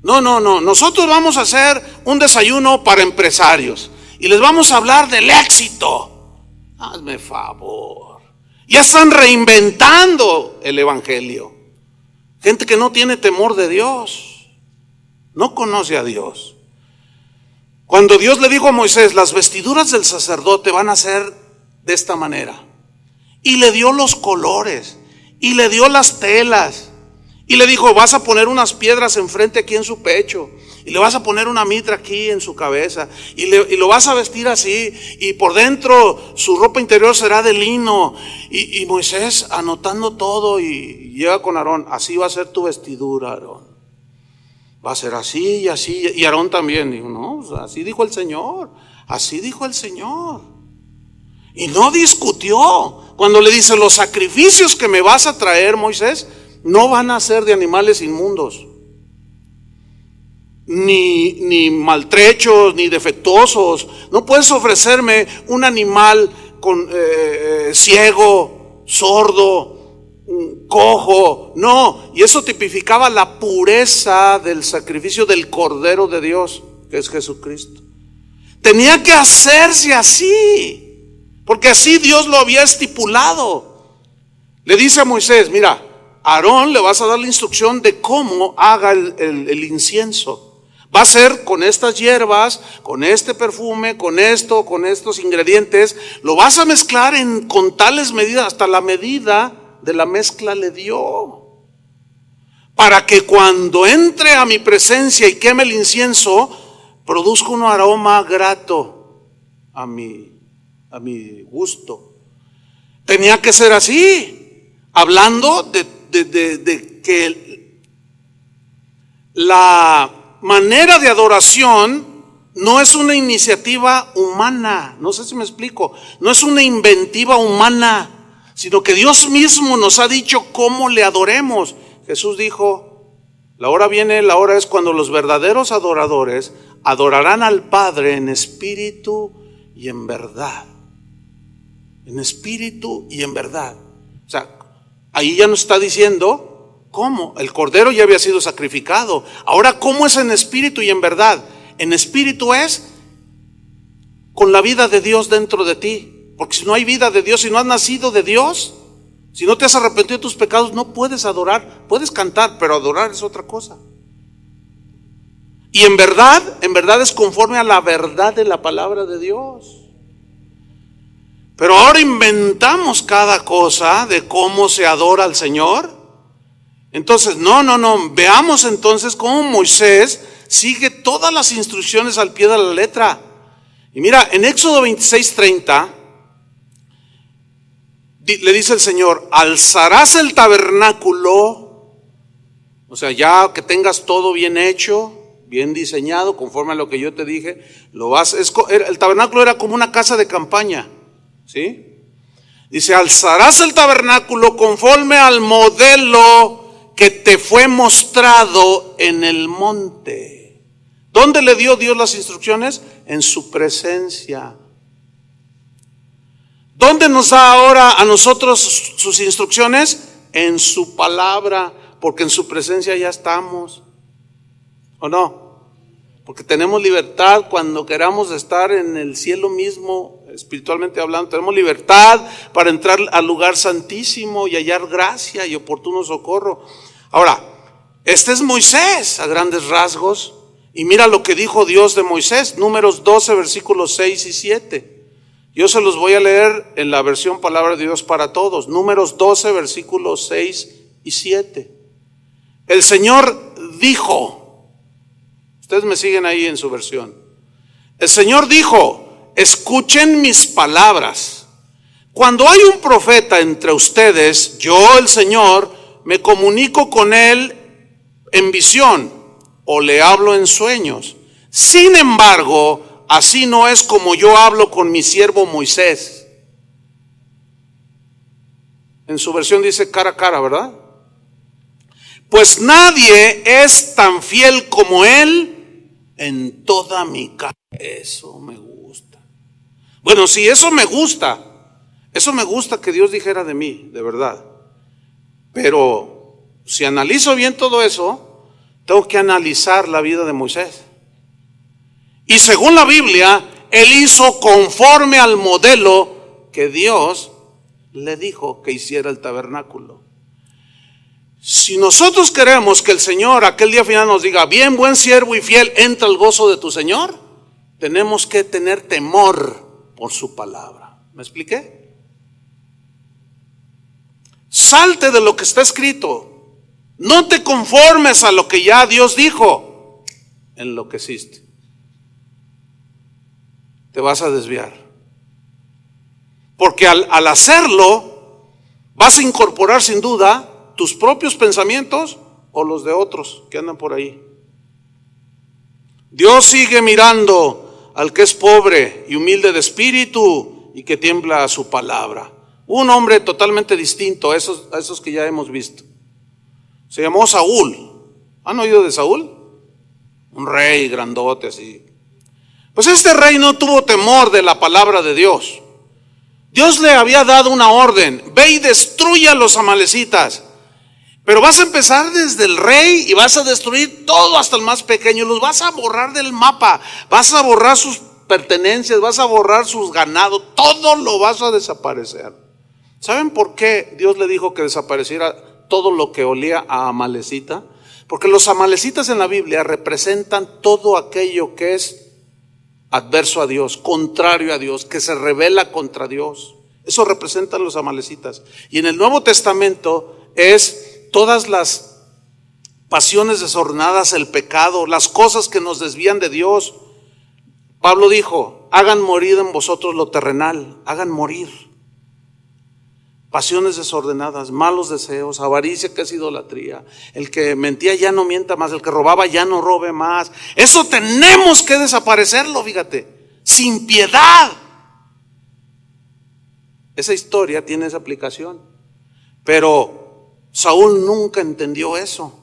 No, nosotros vamos a hacer un desayuno para empresarios y les vamos a hablar del éxito. Hazme favor. Ya están reinventando el evangelio. Gente que no tiene temor de Dios, no conoce a Dios. Cuando Dios le dijo a Moisés, las vestiduras del sacerdote van a ser de esta manera, y le dio los colores, y le dio las telas, y le dijo, vas a poner unas piedras enfrente aquí en su pecho, y le vas a poner una mitra aquí en su cabeza, y lo vas a vestir así, y por dentro su ropa interior será de lino. Y Moisés anotando todo, y llega con Aarón, así va a ser tu vestidura, Aarón. Va a ser así y así. Y Aarón también dijo, no, así dijo el Señor, así dijo el Señor. Y no discutió. Cuando le dice, los sacrificios que me vas a traer, Moisés, no van a ser de animales inmundos, ni maltrechos, ni defectuosos. No puedes ofrecerme un animal con ciego, sordo, cojo. No, y eso tipificaba la pureza del sacrificio del Cordero de Dios, que es Jesucristo. Tenía que hacerse así, porque así Dios lo había estipulado. Le dice a Moisés, mira, a Aarón le vas a dar la instrucción de cómo haga el incienso. Va a ser con estas hierbas, con este perfume, con estos ingredientes. Lo vas a mezclar con tales medidas, hasta la medida de la mezcla le dio. Para que cuando entre a mi presencia y queme el incienso, produzca un aroma grato a mi gusto. Tenía que ser así, hablando de que la manera de adoración no es una iniciativa humana, no sé si me explico, no es una inventiva humana, sino que Dios mismo nos ha dicho cómo le adoremos. Jesús dijo, la hora viene, la hora es cuando los verdaderos adoradores adorarán al Padre en espíritu y en verdad. En espíritu y en verdad. O sea, ahí ya nos está diciendo ¿cómo? El cordero ya había sido sacrificado. Ahora, ¿cómo es en espíritu y en verdad? En espíritu es con la vida de Dios dentro de ti. Porque si no hay vida de Dios, si no has nacido de Dios, si no te has arrepentido de tus pecados, no puedes adorar. Puedes cantar, pero adorar es otra cosa. Y en verdad es conforme a la verdad de la palabra de Dios. Pero ahora inventamos cada cosa de cómo se adora al Señor. Entonces, no, veamos entonces cómo Moisés sigue todas las instrucciones al pie de la letra. Y mira, en Éxodo 26:30, le dice el Señor, alzarás el tabernáculo O sea, ya que tengas todo bien hecho, bien diseñado, conforme a lo que yo te dije, el tabernáculo era como una casa de campaña, ¿sí? Dice, alzarás el tabernáculo conforme al modelo que te fue mostrado en el monte. ¿Dónde le dio Dios las instrucciones? En su presencia. ¿Dónde nos da ahora a nosotros sus instrucciones? En su palabra, porque en su presencia ya estamos. ¿O no? Porque tenemos libertad cuando queramos estar en el cielo mismo, espiritualmente hablando. Tenemos libertad para entrar al lugar santísimo y hallar gracia y oportuno socorro. Ahora, este es Moisés a grandes rasgos. Y mira lo que dijo Dios de Moisés, Números 12, versículos 6 y 7. Yo se los voy a leer en la versión Palabra de Dios para Todos. Números 12, versículos 6 y 7. El Señor dijo, ustedes me siguen ahí en su versión. El Señor dijo, escuchen mis palabras. Cuando hay un profeta entre ustedes, yo, el Señor, me comunico con él en visión o le hablo en sueños. Sin embargo, así no es como yo hablo con mi siervo Moisés. En su versión dice cara a cara, ¿verdad? Pues nadie es tan fiel como él en toda mi casa. Eso me gusta. Bueno, sí, eso me gusta. Eso me gusta que Dios dijera de mí, de verdad. Pero si analizo bien todo eso, tengo que analizar la vida de Moisés. Y según la Biblia, él hizo conforme al modelo que Dios le dijo que hiciera el tabernáculo. Si nosotros queremos que el Señor aquel día final nos diga, bien, buen siervo y fiel, entra al gozo de tu Señor, tenemos que tener temor por su palabra. ¿Me expliqué? Salte de lo que está escrito. No te conformes a lo que ya Dios dijo. Enloqueciste. Te vas a desviar. Porque al hacerlo, vas a incorporar sin duda tus propios pensamientos o los de otros que andan por ahí. Dios sigue mirando al que es pobre y humilde de espíritu y que tiembla a su palabra. Un hombre totalmente distinto a esos que ya hemos visto. Se llamó Saúl. ¿Han oído de Saúl? Un rey grandote así. Pues este rey no tuvo temor de la palabra de Dios. Dios le había dado una orden: ve y destruye a los amalecitas. Pero vas a empezar desde el rey y vas a destruir todo hasta el más pequeño. Los vas a borrar del mapa. Vas a borrar sus pertenencias, vas a borrar sus ganados. Todo lo vas a desaparecer. ¿Saben por qué Dios le dijo que desapareciera todo lo que olía a amalecita? Porque los amalecitas en la Biblia representan todo aquello que es adverso a Dios, contrario a Dios, que se rebela contra Dios. Eso representan los amalecitas. Y en el Nuevo Testamento es todas las pasiones desordenadas, el pecado, las cosas que nos desvían de Dios. Pablo dijo, hagan morir en vosotros lo terrenal, hagan morir. Pasiones desordenadas, malos deseos, avaricia, que es idolatría. El que mentía ya no mienta más, el que robaba ya no robe más. Eso tenemos que desaparecerlo, fíjate, sin piedad. Esa historia tiene esa aplicación. Pero Saúl nunca entendió eso.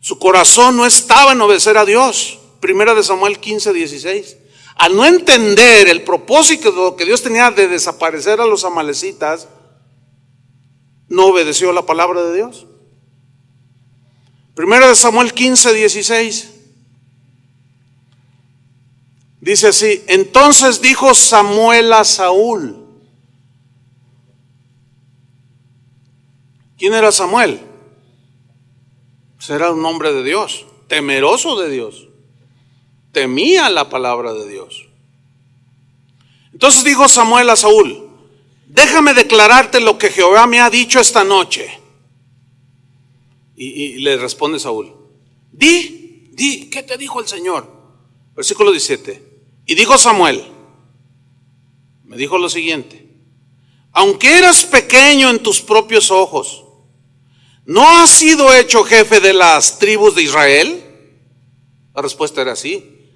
Su corazón no estaba en obedecer a Dios. Primera de Samuel 15, 16. Al no entender el propósito que Dios tenía de desaparecer a los amalecitas, no obedeció la palabra de Dios. Primera de Samuel 15, 16. Dice así: entonces dijo Samuel a Saúl. ¿Quién era Samuel? Pues era un hombre de Dios, temeroso de Dios. Temía la palabra de Dios. Entonces dijo Samuel a Saúl: déjame declararte lo que Jehová me ha dicho esta noche. Y le responde Saúl: di, ¿qué te dijo el Señor? Versículo 17. Y dijo Samuel, me dijo lo siguiente: aunque eras pequeño en tus propios ojos, ¿no has sido hecho jefe de las tribus de Israel? La respuesta era sí.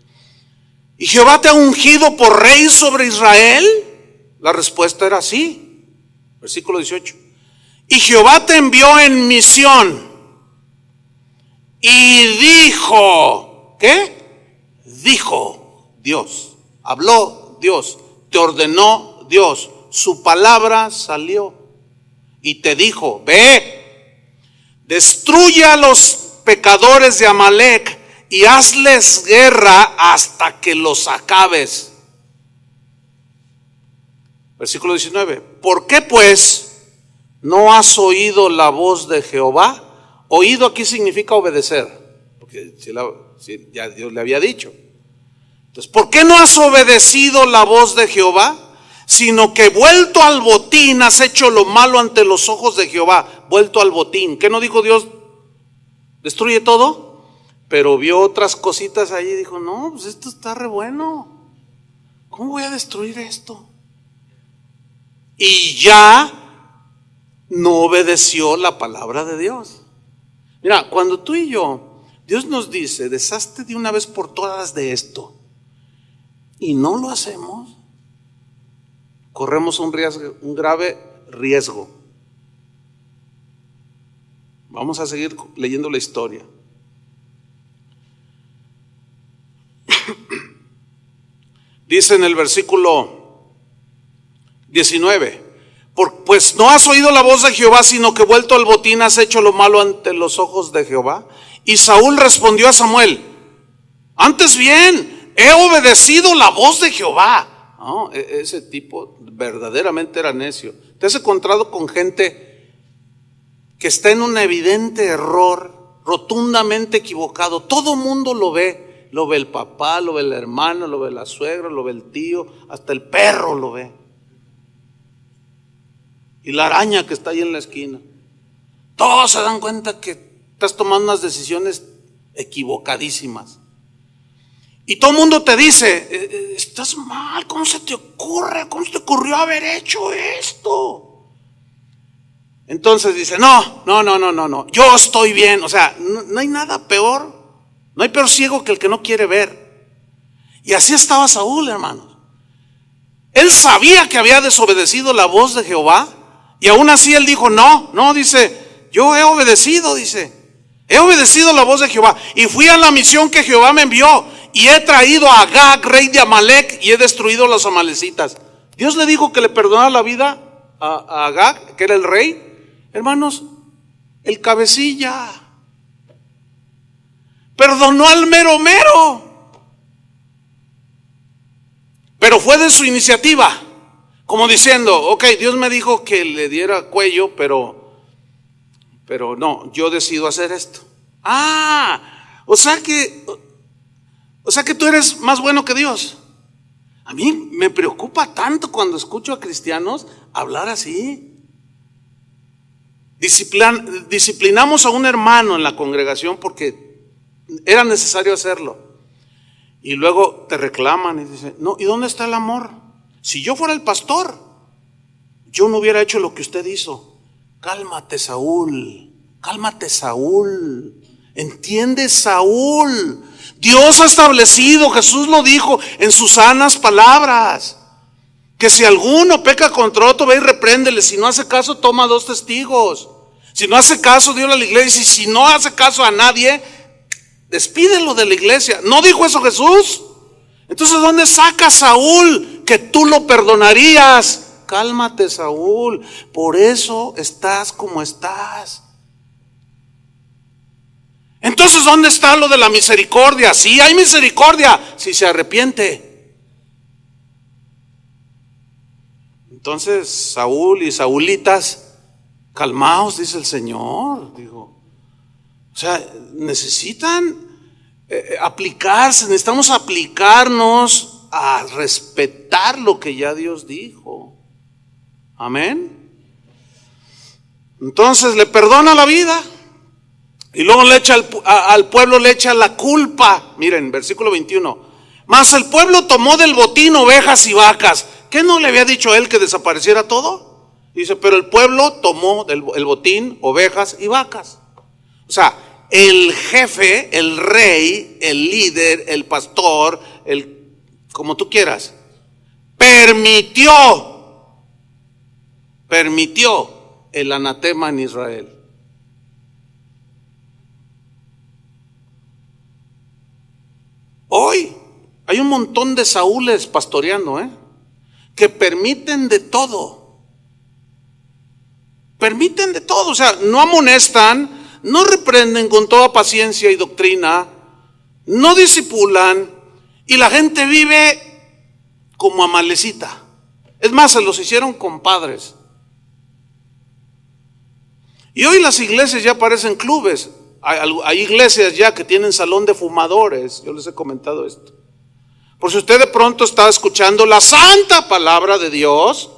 ¿Y Jehová te ha ungido por rey sobre Israel? La respuesta era sí. Versículo 18. Y Jehová te envió en misión y dijo, ¿qué? Dijo Dios, habló Dios, te ordenó Dios, su palabra salió y te dijo, ve, destruye a los pecadores de Amalec y hazles guerra hasta que los acabes. Versículo 19. ¿Por qué pues no has oído la voz de Jehová? Oído aquí significa obedecer, porque si ya Dios le había dicho. Entonces, ¿por qué no has obedecido la voz de Jehová? Sino que vuelto al botín has hecho lo malo ante los ojos de Jehová. Vuelto al botín. ¿Qué no dijo Dios? ¿Destruye todo? Pero vio otras cositas ahí y dijo, no, pues esto está re bueno. ¿Cómo voy a destruir esto? Y ya no obedeció la palabra de Dios. Mira, cuando tú y yo, Dios nos dice, deshazte de una vez por todas de esto, y no lo hacemos, corremos un grave riesgo. Vamos a seguir leyendo la historia. Dice en el versículo 19, pues no has oído la voz de Jehová, sino que vuelto al botín has hecho lo malo ante los ojos de Jehová. Y Saúl respondió a Samuel, antes bien, he obedecido la voz de Jehová. No, ese tipo verdaderamente era necio. ¿Te has encontrado con gente que está en un evidente error, rotundamente equivocado? Todo mundo lo ve el papá, lo ve el hermano, lo ve la suegra, lo ve el tío, hasta el perro lo ve. Y la araña que está ahí en la esquina. Todos se dan cuenta que estás tomando unas decisiones equivocadísimas. Y todo el mundo te dice, estás mal, ¿cómo se te ocurre? ¿Cómo se te ocurrió haber hecho esto? Entonces dice, no, yo estoy bien. O sea, no hay nada peor, no hay peor ciego que el que no quiere ver. Y así estaba Saúl, hermanos. Él sabía que había desobedecido la voz de Jehová, y aún así él dijo, no, dice, yo he obedecido, he obedecido la voz de Jehová, y fui a la misión que Jehová me envió, y he traído a Agag, rey de Amalec, y he destruido a los amalecitas. Dios le dijo que le perdonara la vida a Agag, que era el rey. Hermanos, el cabecilla perdonó al mero, pero fue de su iniciativa, como diciendo, ok, Dios me dijo que le diera cuello, pero no, yo decido hacer esto. O sea que tú eres más bueno que Dios. A mí me preocupa tanto cuando escucho a cristianos hablar así. Disciplinamos a un hermano en la congregación porque era necesario hacerlo. Y luego te reclaman y dicen, no, ¿y dónde está el amor? Si yo fuera el pastor, yo no hubiera hecho lo que usted hizo. Cálmate, Saúl. ¿Entiendes, Saúl? Dios ha establecido, Jesús lo dijo en sus sanas palabras, que si alguno peca contra otro, ve y repréndele. Si no hace caso, toma 2 testigos. Si no hace caso, dígale a la iglesia. Y si no hace caso a nadie, despídelo de la iglesia. ¿No dijo eso Jesús? Entonces, ¿dónde saca Saúl que tú lo perdonarías? Cálmate, Saúl. Por eso estás como estás. Entonces, ¿dónde está lo de la misericordia? Sí, hay misericordia si se arrepiente. Entonces, Saúl y Saulitas, calmaos, dice el Señor. Digo, o sea, necesitan aplicarse, necesitamos aplicarnos a respetar lo que ya Dios dijo. Amén. Entonces le perdona la vida y luego le echa al pueblo le echa la culpa. Miren, versículo 21. Mas el pueblo tomó del botín ovejas y vacas. ¿Qué no le había dicho a él que desapareciera todo? Dice, pero el pueblo tomó el botín, ovejas y vacas. O sea, el jefe, el rey, el líder, el pastor, como tú quieras, permitió el anatema en Israel. Hoy hay un montón de Saúles pastoreando, que permiten de todo. Permiten de todo, o sea, no amonestan, no reprenden con toda paciencia y doctrina, no disipulan, y la gente vive como amalecita. Es más, se los hicieron compadres. Y hoy las iglesias ya parecen clubes. Hay iglesias ya que tienen salón de fumadores. Yo les he comentado esto. Por si usted de pronto está escuchando la santa palabra de Dios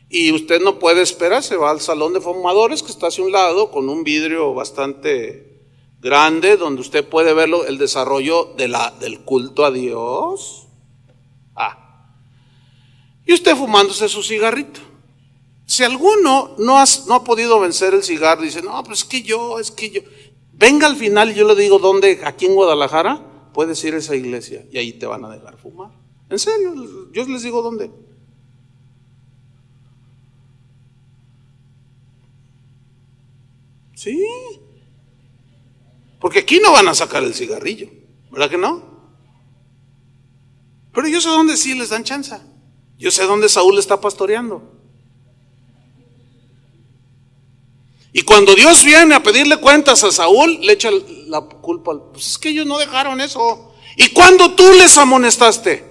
y usted no puede esperar, se va al salón de fumadores que está hacia un lado con un vidrio bastante grande donde usted puede ver el desarrollo del culto a Dios. Y usted fumándose su cigarrito. Si alguno no ha podido vencer el cigarro, dice, no, pues es que yo. Venga al final y yo le digo dónde, aquí en Guadalajara, puedes ir a esa iglesia y ahí te van a dejar fumar. En serio, yo les digo dónde. Sí. Porque aquí no van a sacar el cigarrillo, ¿verdad que no? Pero yo sé dónde sí les dan chance. Yo sé dónde Saúl está pastoreando. Y cuando Dios viene a pedirle cuentas a Saúl, le echa la culpa. Pues es que ellos no dejaron eso. ¿Y cuando tú les amonestaste?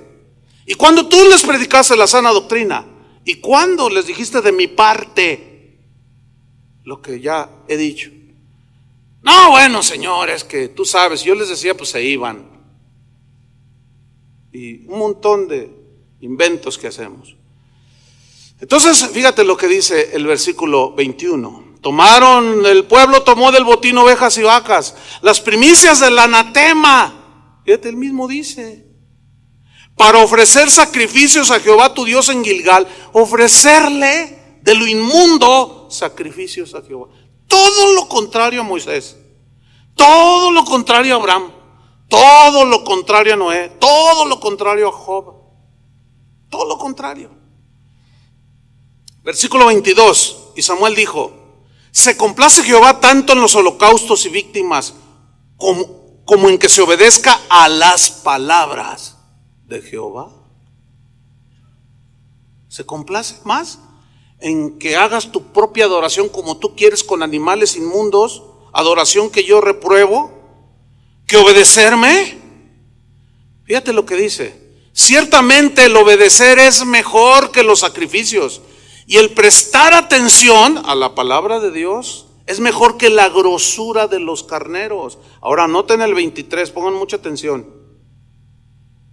¿Y cuando tú les predicaste la sana doctrina? ¿Y cuando les dijiste de mi parte lo que ya he dicho? No, bueno, señores, que tú sabes, yo les decía, pues se iban. Y un montón de inventos que hacemos. Entonces, fíjate lo que dice el versículo 21. El pueblo tomó del botín ovejas y vacas, las primicias del anatema. Fíjate, él mismo dice, para ofrecer sacrificios a Jehová tu Dios en Gilgal, ofrecerle de lo inmundo sacrificios a Jehová. Todo lo contrario a Moisés, todo lo contrario a Abraham, todo lo contrario a Noé, todo lo contrario a Job, todo lo contrario. Versículo 22, y Samuel dijo, ¿se complace Jehová tanto en los holocaustos y víctimas como en que se obedezca a las palabras de Jehová? ¿Se complace más en que hagas tu propia adoración como tú quieres con animales inmundos, adoración que yo repruebo, que obedecerme? Fíjate lo que dice, ciertamente el obedecer es mejor que los sacrificios, y el prestar atención a la palabra de Dios es mejor que la grosura de los carneros. Ahora anoten el 23, pongan mucha atención,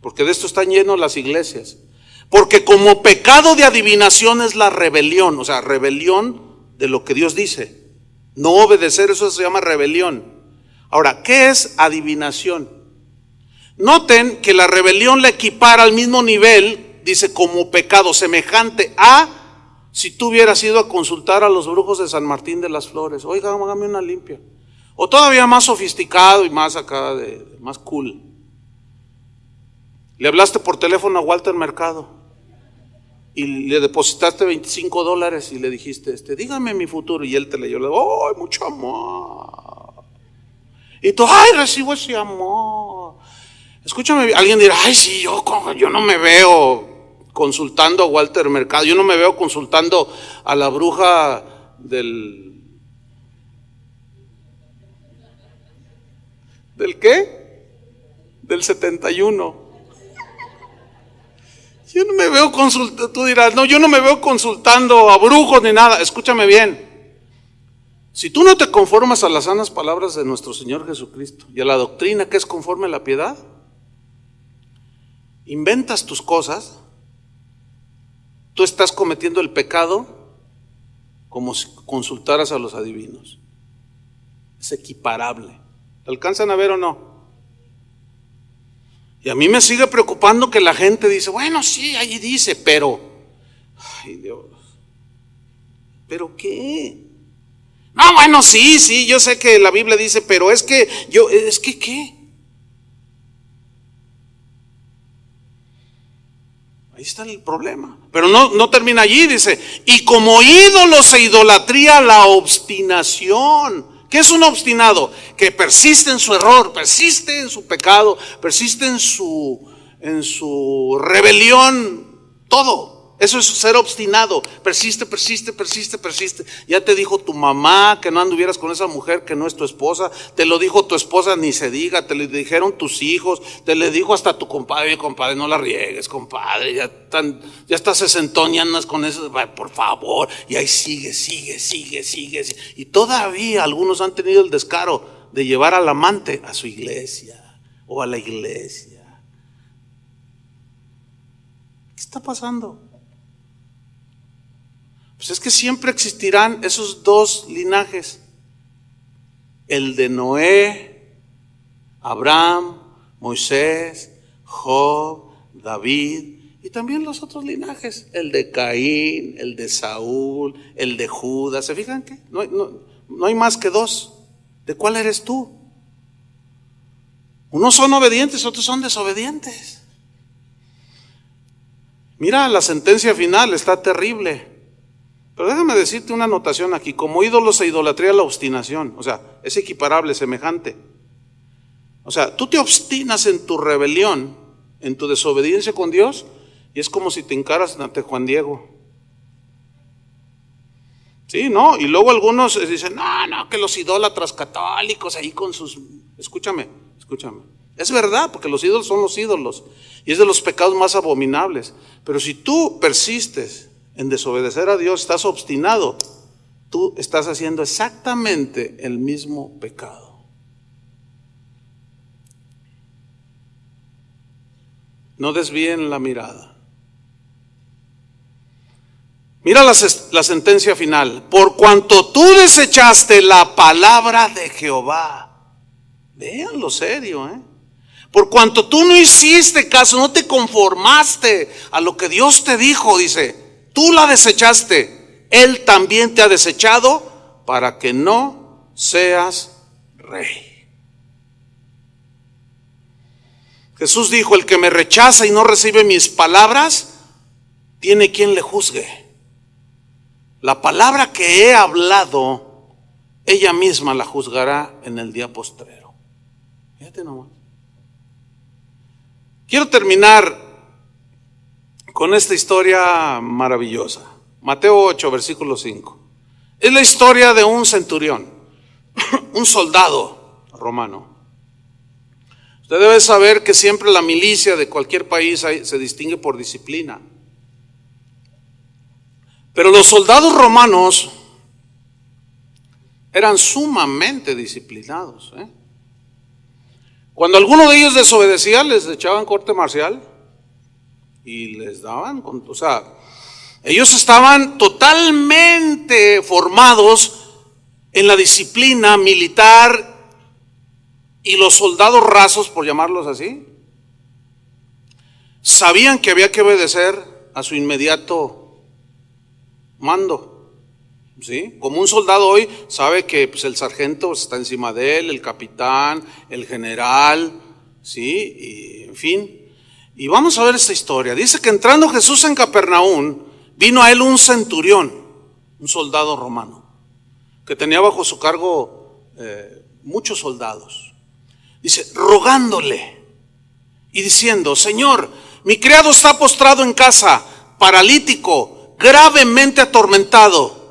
porque de esto están llenos las iglesias. Porque como pecado de adivinación es la rebelión, o sea, rebelión de lo que Dios dice. No obedecer, eso se llama rebelión. Ahora, ¿qué es adivinación? Noten que la rebelión la equipara al mismo nivel, dice, como pecado semejante a si tú hubieras ido a consultar a los brujos de San Martín de las Flores. Oiga, hágame una limpia. O todavía más sofisticado y más acá, más cool. Le hablaste por teléfono a Walter Mercado y le depositaste $25 y le dijiste, dígame mi futuro, y él te leyó, ¡ay, mucho amor! Y tú, ¡ay, recibo ese amor! Escúchame, alguien dirá, ¡ay, sí, yo no me veo consultando a Walter Mercado, yo no me veo consultando a la bruja ¿del qué? Del 71. Yo no me veo consultando, tú dirás, no, yo no me veo consultando a brujos ni nada. Escúchame bien, si tú no te conformas a las sanas palabras de nuestro Señor Jesucristo y a la doctrina que es conforme a la piedad, inventas tus cosas, tú estás cometiendo el pecado como si consultaras a los adivinos. Es equiparable. ¿Te alcanzan a ver o no? Y a mí me sigue preocupando que la gente dice, bueno, sí, ahí dice, pero, ay Dios, ¿Pero qué? No, bueno, sí, yo sé que la Biblia dice, pero es que ¿qué? Ahí está el problema. Pero no termina allí, dice, y como ídolos e idolatría, la obstinación. ¿Qué es un obstinado? Que persiste en su error, persiste en su pecado, persiste en su rebelión, todo. Eso es ser obstinado. Persiste. Ya te dijo tu mamá que no anduvieras con esa mujer que no es tu esposa. Te lo dijo tu esposa, ni se diga. Te lo dijeron tus hijos. Te le dijo hasta tu compadre. Compadre, no la riegues, compadre. Ya estás sesentón y andas con eso. Por favor. Y ahí sigue. Y todavía algunos han tenido el descaro de llevar al amante a su iglesia o a la iglesia. ¿Qué está pasando? Pues es que siempre existirán esos dos linajes, el de Noé, Abraham, Moisés, Job, David, y también los otros linajes, el de Caín, el de Saúl, el de Judas. ¿Se fijan que no hay más que dos? ¿De cuál eres tú? Unos son obedientes, otros son desobedientes. Mira, la sentencia final está terrible. Pero déjame decirte una anotación aquí, como ídolos e idolatría, la obstinación, o sea, es equiparable, semejante. O sea, tú te obstinas en tu rebelión, en tu desobediencia con Dios, y es como si te encaras ante Juan Diego. Sí, ¿no? Y luego algunos dicen, no, que los idólatras católicos ahí con sus... Escúchame. Es verdad, porque los ídolos son los ídolos, y es de los pecados más abominables. Pero si tú persistes en desobedecer a Dios, estás obstinado, tú estás haciendo exactamente el mismo pecado. No desvíen la mirada. Mira la sentencia final. Por cuanto tú desechaste la palabra de Jehová. Vean lo serio, Por cuanto tú no hiciste caso, no te conformaste a lo que Dios te dijo, dice, tú la desechaste, Él también te ha desechado para que no seas rey. Jesús dijo, el que me rechaza y no recibe mis palabras, tiene quien le juzgue. La palabra que he hablado, ella misma la juzgará en el día postrero. Fíjate nomás. Quiero terminar con esta historia maravillosa. Mateo 8, versículo 5. Es la historia de un centurión, un soldado romano. Usted debe saber que siempre la milicia de cualquier país se distingue por disciplina. Pero los soldados romanos eran sumamente disciplinados. Cuando alguno de ellos desobedecía, les echaban corte marcial. Y les daban, o sea, ellos estaban totalmente formados en la disciplina militar, y los soldados rasos, por llamarlos así, sabían que había que obedecer a su inmediato mando. ¿Sí? Como un soldado hoy sabe que pues, el sargento está encima de él, el capitán, el general, ¿sí? Y, en fin. Y vamos a ver esta historia. Dice que entrando Jesús en Capernaum, vino a él un centurión, un soldado romano, que tenía bajo su cargo muchos soldados. Dice, rogándole y diciendo, Señor, mi criado está postrado en casa, paralítico, gravemente atormentado.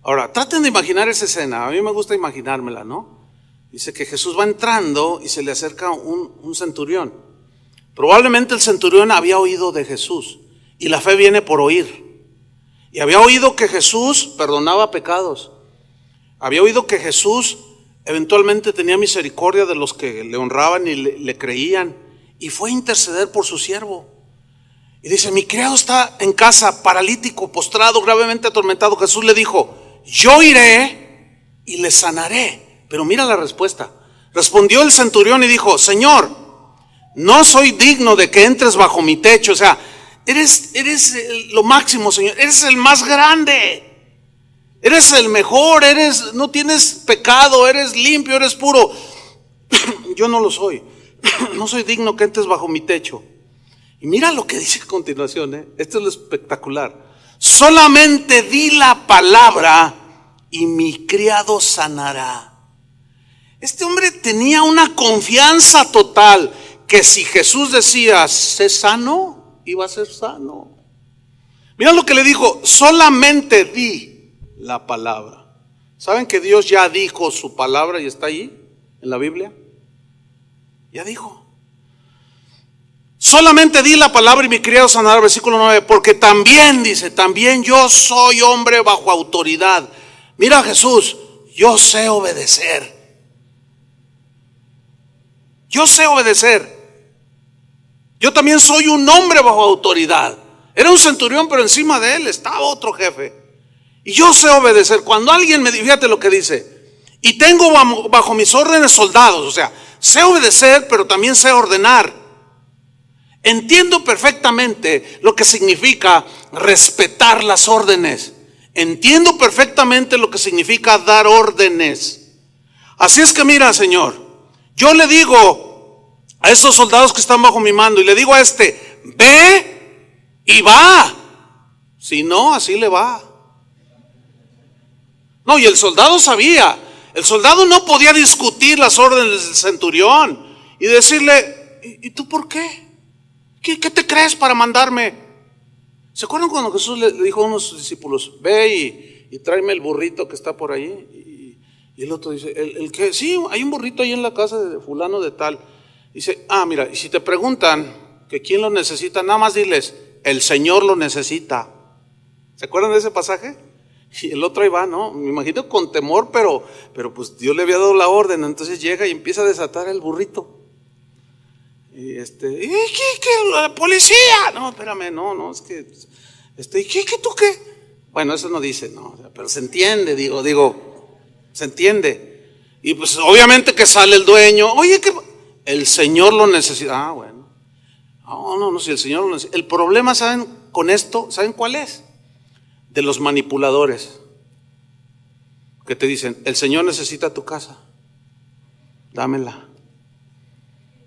Ahora, traten de imaginar esa escena. A mí me gusta imaginármela, ¿no? Dice que Jesús va entrando y se le acerca un centurión. Probablemente el centurión había oído de Jesús, y la fe viene por oír. Y había oído que Jesús perdonaba pecados. Había oído que Jesús eventualmente tenía misericordia de los que le honraban y le creían. Y fue a interceder por su siervo. Y dice, mi criado está en casa, paralítico, postrado, gravemente atormentado. Jesús le dijo, yo iré y le sanaré. Pero mira la respuesta. Respondió el centurión y dijo, Señor, no soy digno de que entres bajo mi techo. O sea, eres lo máximo, Señor. Eres el más grande. Eres el mejor, no tienes pecado, eres limpio, eres puro. Yo no lo soy. No soy digno que entres bajo mi techo. Y mira lo que dice a continuación, Esto es lo espectacular. Solamente di la palabra y mi criado sanará. Este hombre tenía una confianza total que si Jesús decía, sé sano, iba a ser sano. Mira lo que le dijo, solamente di la palabra. ¿Saben que Dios ya dijo su palabra y está ahí en la Biblia? Ya dijo. Solamente di la palabra y mi criado sanará, versículo 9, porque también dice, también yo soy hombre bajo autoridad. Mira Jesús, yo sé obedecer. Yo sé obedecer. Yo también soy un hombre bajo autoridad. Era un centurión, pero encima de él estaba otro jefe. Y yo sé obedecer. Cuando alguien me dice, fíjate lo que dice, y tengo bajo mis órdenes soldados, o sea, sé obedecer, pero también sé ordenar. Entiendo perfectamente lo que significa respetar las órdenes. Entiendo perfectamente lo que significa dar órdenes. Así es que mira, Señor, yo le digo a esos soldados que están bajo mi mando, y le digo a ve y va. Si no, así le va. No, y el soldado sabía. El soldado no podía discutir las órdenes del centurión y decirle, ¿y tú por qué? ¿Qué te crees para mandarme? ¿Se acuerdan cuando Jesús le dijo a unos discípulos, ve y tráeme el burrito que está por ahí? Y el otro dice, ¿el qué? Sí, hay un burrito ahí en la casa de fulano de tal. Dice, mira, y si te preguntan que quién lo necesita, nada más diles, el Señor lo necesita. ¿Se acuerdan de ese pasaje? Y el otro ahí va, ¿no? Me imagino con temor, pero pues Dios le había dado la orden. Entonces llega y empieza a desatar el burrito. Y ¿qué? ¿La policía? No, espérame, no, es que, ¿qué tú qué? Bueno, eso no dice, no, pero se entiende, digo, se entiende. Y pues obviamente que sale el dueño, oye, que el Señor lo necesita. Bueno. No, si el Señor lo necesita. El problema, ¿saben? Con esto, ¿saben cuál es? De los manipuladores que te dicen, el Señor necesita tu casa, dámela.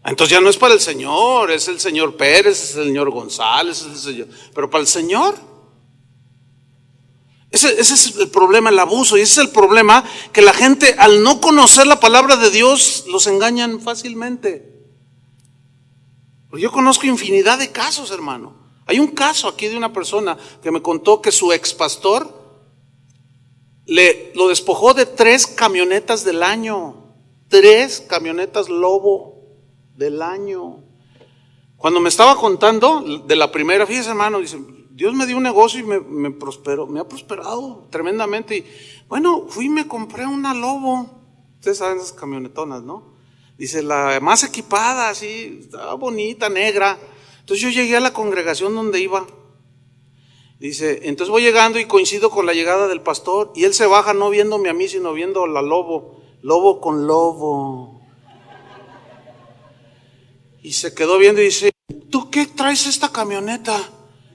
Entonces ya no es para el Señor, es el señor Pérez, es el señor González, es el señor, pero para el Señor. Ese es el problema, el abuso, y ese es el problema, que la gente al no conocer la palabra de Dios los engañan fácilmente. Yo conozco infinidad de casos, hermano. Hay un caso aquí de una persona que me contó que su ex pastor lo despojó de 3 camionetas del año, 3 camionetas Lobo del año. Cuando me estaba contando de la primera, fíjese, hermano, dice, Dios me dio un negocio y me prosperó, me ha prosperado tremendamente. Y bueno, fui y me compré una Lobo. Ustedes saben esas camionetonas, ¿no? Dice, la más equipada, así, estaba bonita, negra. Entonces yo llegué a la congregación donde iba. Dice, entonces voy llegando y coincido con la llegada del pastor, y él se baja no viéndome a mí, sino viendo a la Lobo, lobo con lobo. Y se quedó viendo y dice, ¿tú qué traes esta camioneta?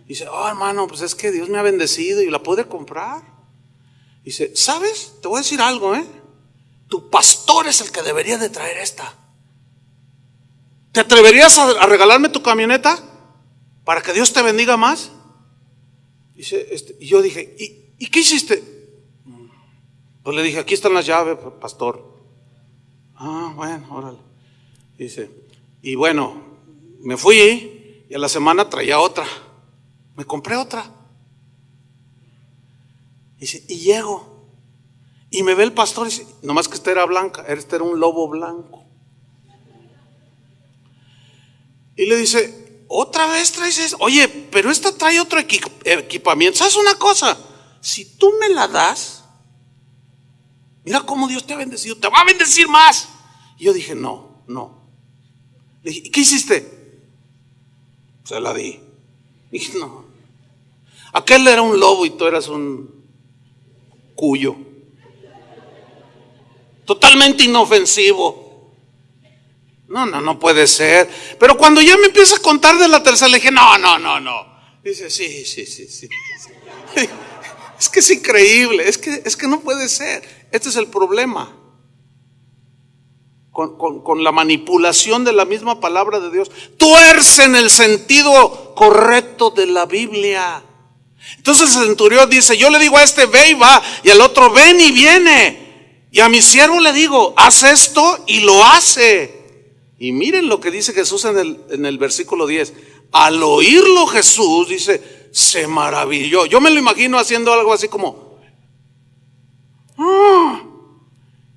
Dice, hermano, pues es que Dios me ha bendecido y la pude comprar. Dice, ¿sabes? Te voy a decir algo, tu pastor es el que debería de traer esta. ¿Te atreverías a regalarme tu camioneta para que Dios te bendiga más? Dice, y yo dije, ¿y qué hiciste? Pues le dije, aquí están las llaves, pastor. Bueno, órale. Dice, y bueno, me fui y a la semana traía otra. Me compré otra. Dice, y llego y me ve el pastor y dice, nomás que esta era blanca, este era un lobo blanco. Y le dice, ¿otra vez traes eso? Oye, pero esta trae otro equipamiento. ¿Sabes una cosa? Si tú me la das, mira cómo Dios te ha bendecido, te va a bendecir más. Y yo dije, no. Le dije, ¿y qué hiciste? Se la di. Dije, no. Aquel era un lobo y tú eras un cuyo. Totalmente inofensivo. No puede ser. Pero cuando ya me empieza a contar de la tercera, le dije, no. Dice, sí. Es que es increíble, es que no puede ser. Este es el problema. Con la manipulación de la misma palabra de Dios, tuercen el sentido correcto de la Biblia. Entonces el centurión dice, yo le digo a este ve y va, y al otro ven y viene, y a mi siervo le digo, haz esto y lo hace. Y miren lo que dice Jesús en el versículo 10. Al oírlo Jesús, dice, se maravilló. Yo me lo imagino haciendo algo así como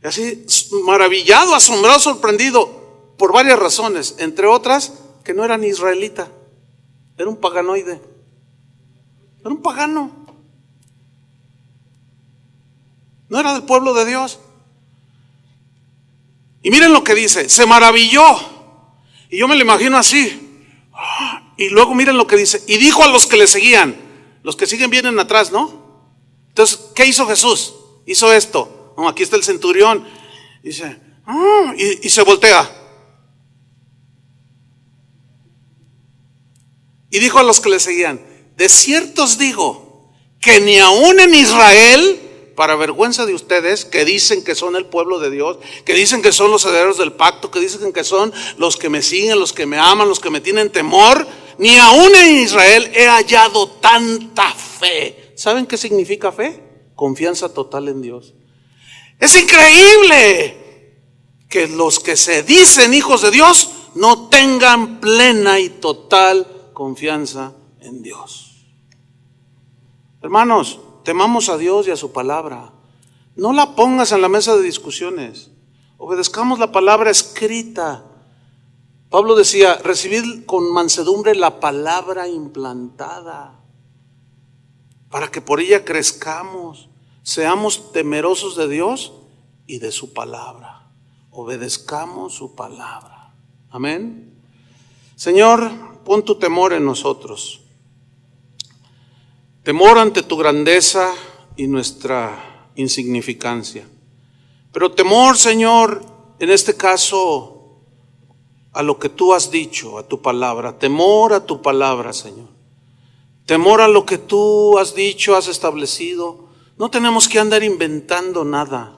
así, maravillado, asombrado, sorprendido, por varias razones, entre otras, que no era ni israelita, era un paganoide, era un pagano, no era del pueblo de Dios. Y miren lo que dice, se maravilló, y yo me lo imagino así, y luego miren lo que dice, y dijo a los que le seguían, los que siguen vienen atrás, ¿no? Entonces, ¿qué hizo Jesús? Hizo esto. No, aquí está el centurión. Dice, y se voltea. Y dijo a los que le seguían, de cierto os digo, que ni aún en Israel, para vergüenza de ustedes, que dicen que son el pueblo de Dios, que dicen que son los herederos del pacto, que dicen que son los que me siguen, los que me aman, los que me tienen temor, ni aún en Israel he hallado tanta fe. ¿Saben qué significa fe? Confianza total en Dios. Es increíble que los que se dicen hijos de Dios no tengan plena y total confianza en Dios. Hermanos, temamos a Dios y a su palabra. No la pongas en la mesa de discusiones. Obedezcamos la palabra escrita. Pablo decía, recibid con mansedumbre la palabra implantada, para que por ella crezcamos. Seamos temerosos de Dios y de su palabra. Obedezcamos su palabra. Amén. Señor, pon tu temor en nosotros. Temor ante tu grandeza y nuestra insignificancia. Pero temor, Señor, en este caso, a lo que tú has dicho, a tu palabra. Temor a tu palabra, Señor. Temor a lo que tú has dicho, has establecido. No tenemos que andar inventando nada.